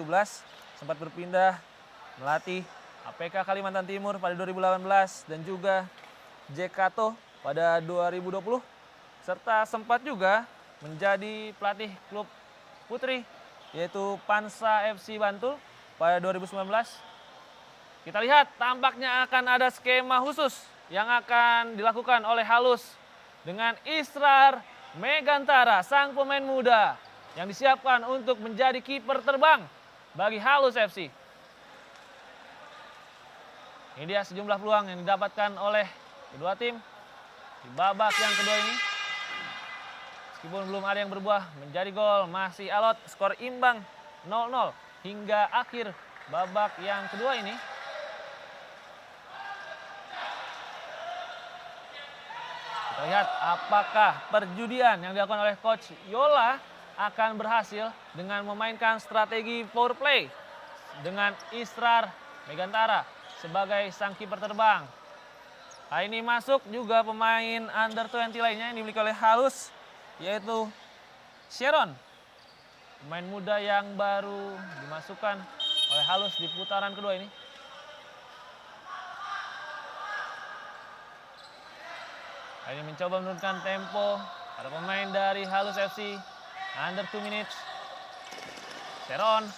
Sempat berpindah melatih APK Kalimantan Timur pada 2018 dan juga Jekato pada 2020. Serta sempat juga menjadi pelatih klub putri yaitu Pansa FC Bantul pada 2019. Kita lihat tampaknya akan ada skema khusus yang akan dilakukan oleh Halus dengan Israr Megantara, sang pemain muda yang disiapkan untuk menjadi kiper terbang bagi Halus FC. Ini dia sejumlah peluang yang didapatkan oleh kedua tim. di babak yang kedua ini. Meskipun belum ada yang berbuah menjadi gol, masih alot, skor imbang 0-0 hingga akhir babak yang kedua ini. Kita lihat apakah perjudian yang dilakukan oleh Coach Yola akan berhasil dengan memainkan strategi power play dengan Israr Megantara sebagai sang kiper terbang. Hari ini masuk juga pemain under 20 lainnya yang dimiliki oleh Halus, yaitu Sharon, pemain muda yang baru dimasukkan oleh Halus di putaran kedua ini. Ini mencoba menurunkan tempo para pemain dari Halus FC. Under 2 minutes. Sharon,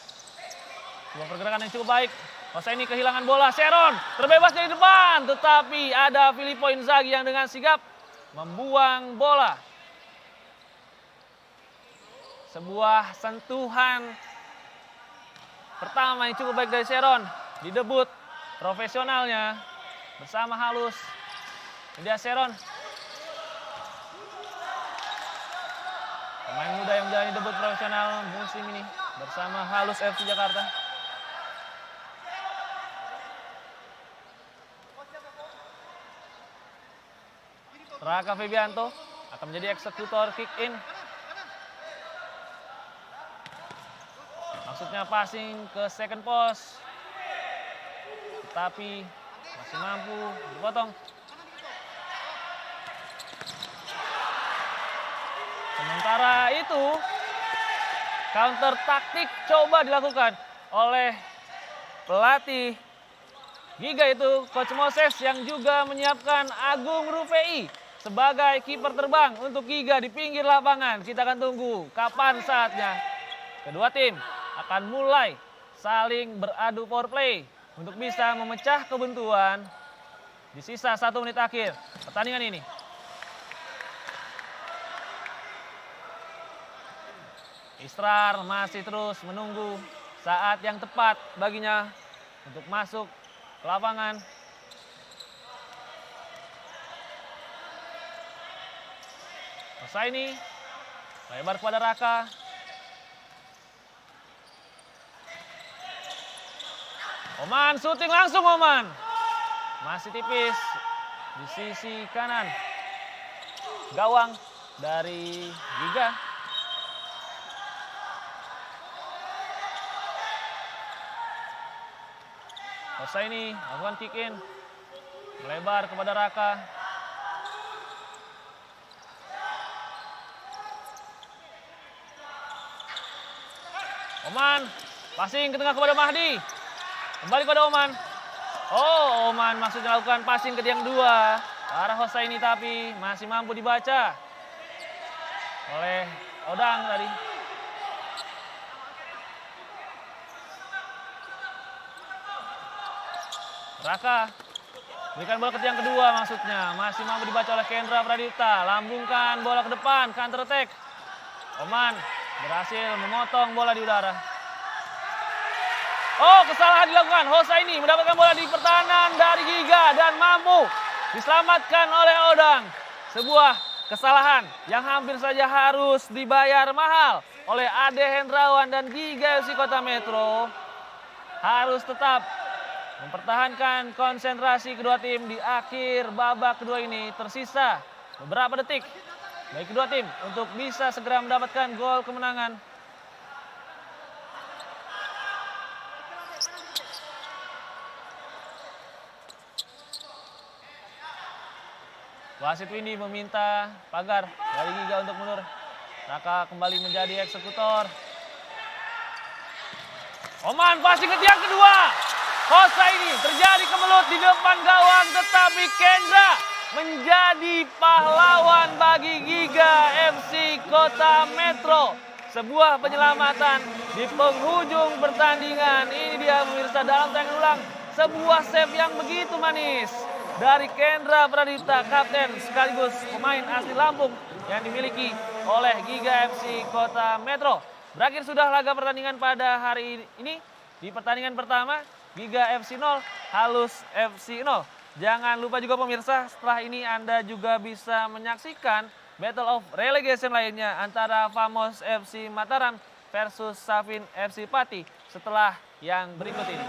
sebuah pergerakan yang cukup baik. Hosseini kehilangan bola. Sharon terbebas dari depan, tetapi ada Filippo Inzaghi yang dengan sigap membuang bola. Sebuah sentuhan pertama yang cukup baik dari Sharon di debut profesionalnya bersama Halus. Dia Sharon, pemain muda yang menjalani debut profesional musim ini bersama Halus FC Jakarta. Raka Febianto akan menjadi eksekutor kick in. Maksudnya passing ke second post, tetapi masih mampu dipotong. Sementara itu, counter taktik coba dilakukan oleh pelatih Giga itu Coach Moses yang juga menyiapkan Agung Rufei sebagai kiper terbang untuk Giga di pinggir lapangan. Kita akan tunggu kapan saatnya kedua tim akan mulai saling beradu power play untuk bisa memecah kebuntuan di sisa 1 menit akhir pertandingan ini. Israr masih terus menunggu saat yang tepat baginya untuk masuk ke lapangan. Hosseini lebar kepada Raka. Oman syuting langsung Oman. Masih tipis di sisi kanan gawang dari Giga. Hosseini melakukan kick in. Melebar kepada Raka. Oman passing ke tengah kepada Mahdi. Kembali kepada Oman. Oh, Oman maksudnya melakukan passing ke tiang 2 ke arah Hosseini, tapi masih mampu dibaca oleh Odang tadi. Raka berikan bola ke tiang kedua, maksudnya masih mampu dibaca oleh Kendra Pradipta. Lambungkan bola ke depan, counter attack. Oman berhasil memotong bola di udara. Oh, kesalahan dilakukan. Hosseini mendapatkan bola di pertahanan dari Giga dan mampu diselamatkan oleh Odang. Sebuah kesalahan yang hampir saja harus dibayar mahal oleh Ade Hendrawan dan Giga FC Kota Metro. Harus tetap mempertahankan konsentrasi kedua tim di akhir babak kedua ini. Tersisa beberapa detik bagi kedua tim untuk bisa segera mendapatkan gol kemenangan. Wasit Windy meminta pagar dari Giga untuk mundur. Raka kembali menjadi eksekutor. Oman passing ke tiang kedua. Hosseini terjadi kemelut di depan gawang, tetapi Kendra menjadi pahlawan bagi Giga FC Kota Metro. Sebuah penyelamatan di penghujung pertandingan. Ini dia pemirsa dalam tayangan ulang. Sebuah save yang begitu manis dari Kendra Pradipta, kapten sekaligus pemain asli Lampung yang dimiliki oleh Giga FC Kota Metro. Berakhir sudah laga pertandingan pada hari ini. Di pertandingan pertama, Giga FC 0, Halus FC 0. Jangan lupa juga pemirsa, setelah ini Anda juga bisa menyaksikan Battle of Relegation lainnya antara Famos FC Mataram versus Safin FC Pati setelah yang berikut ini.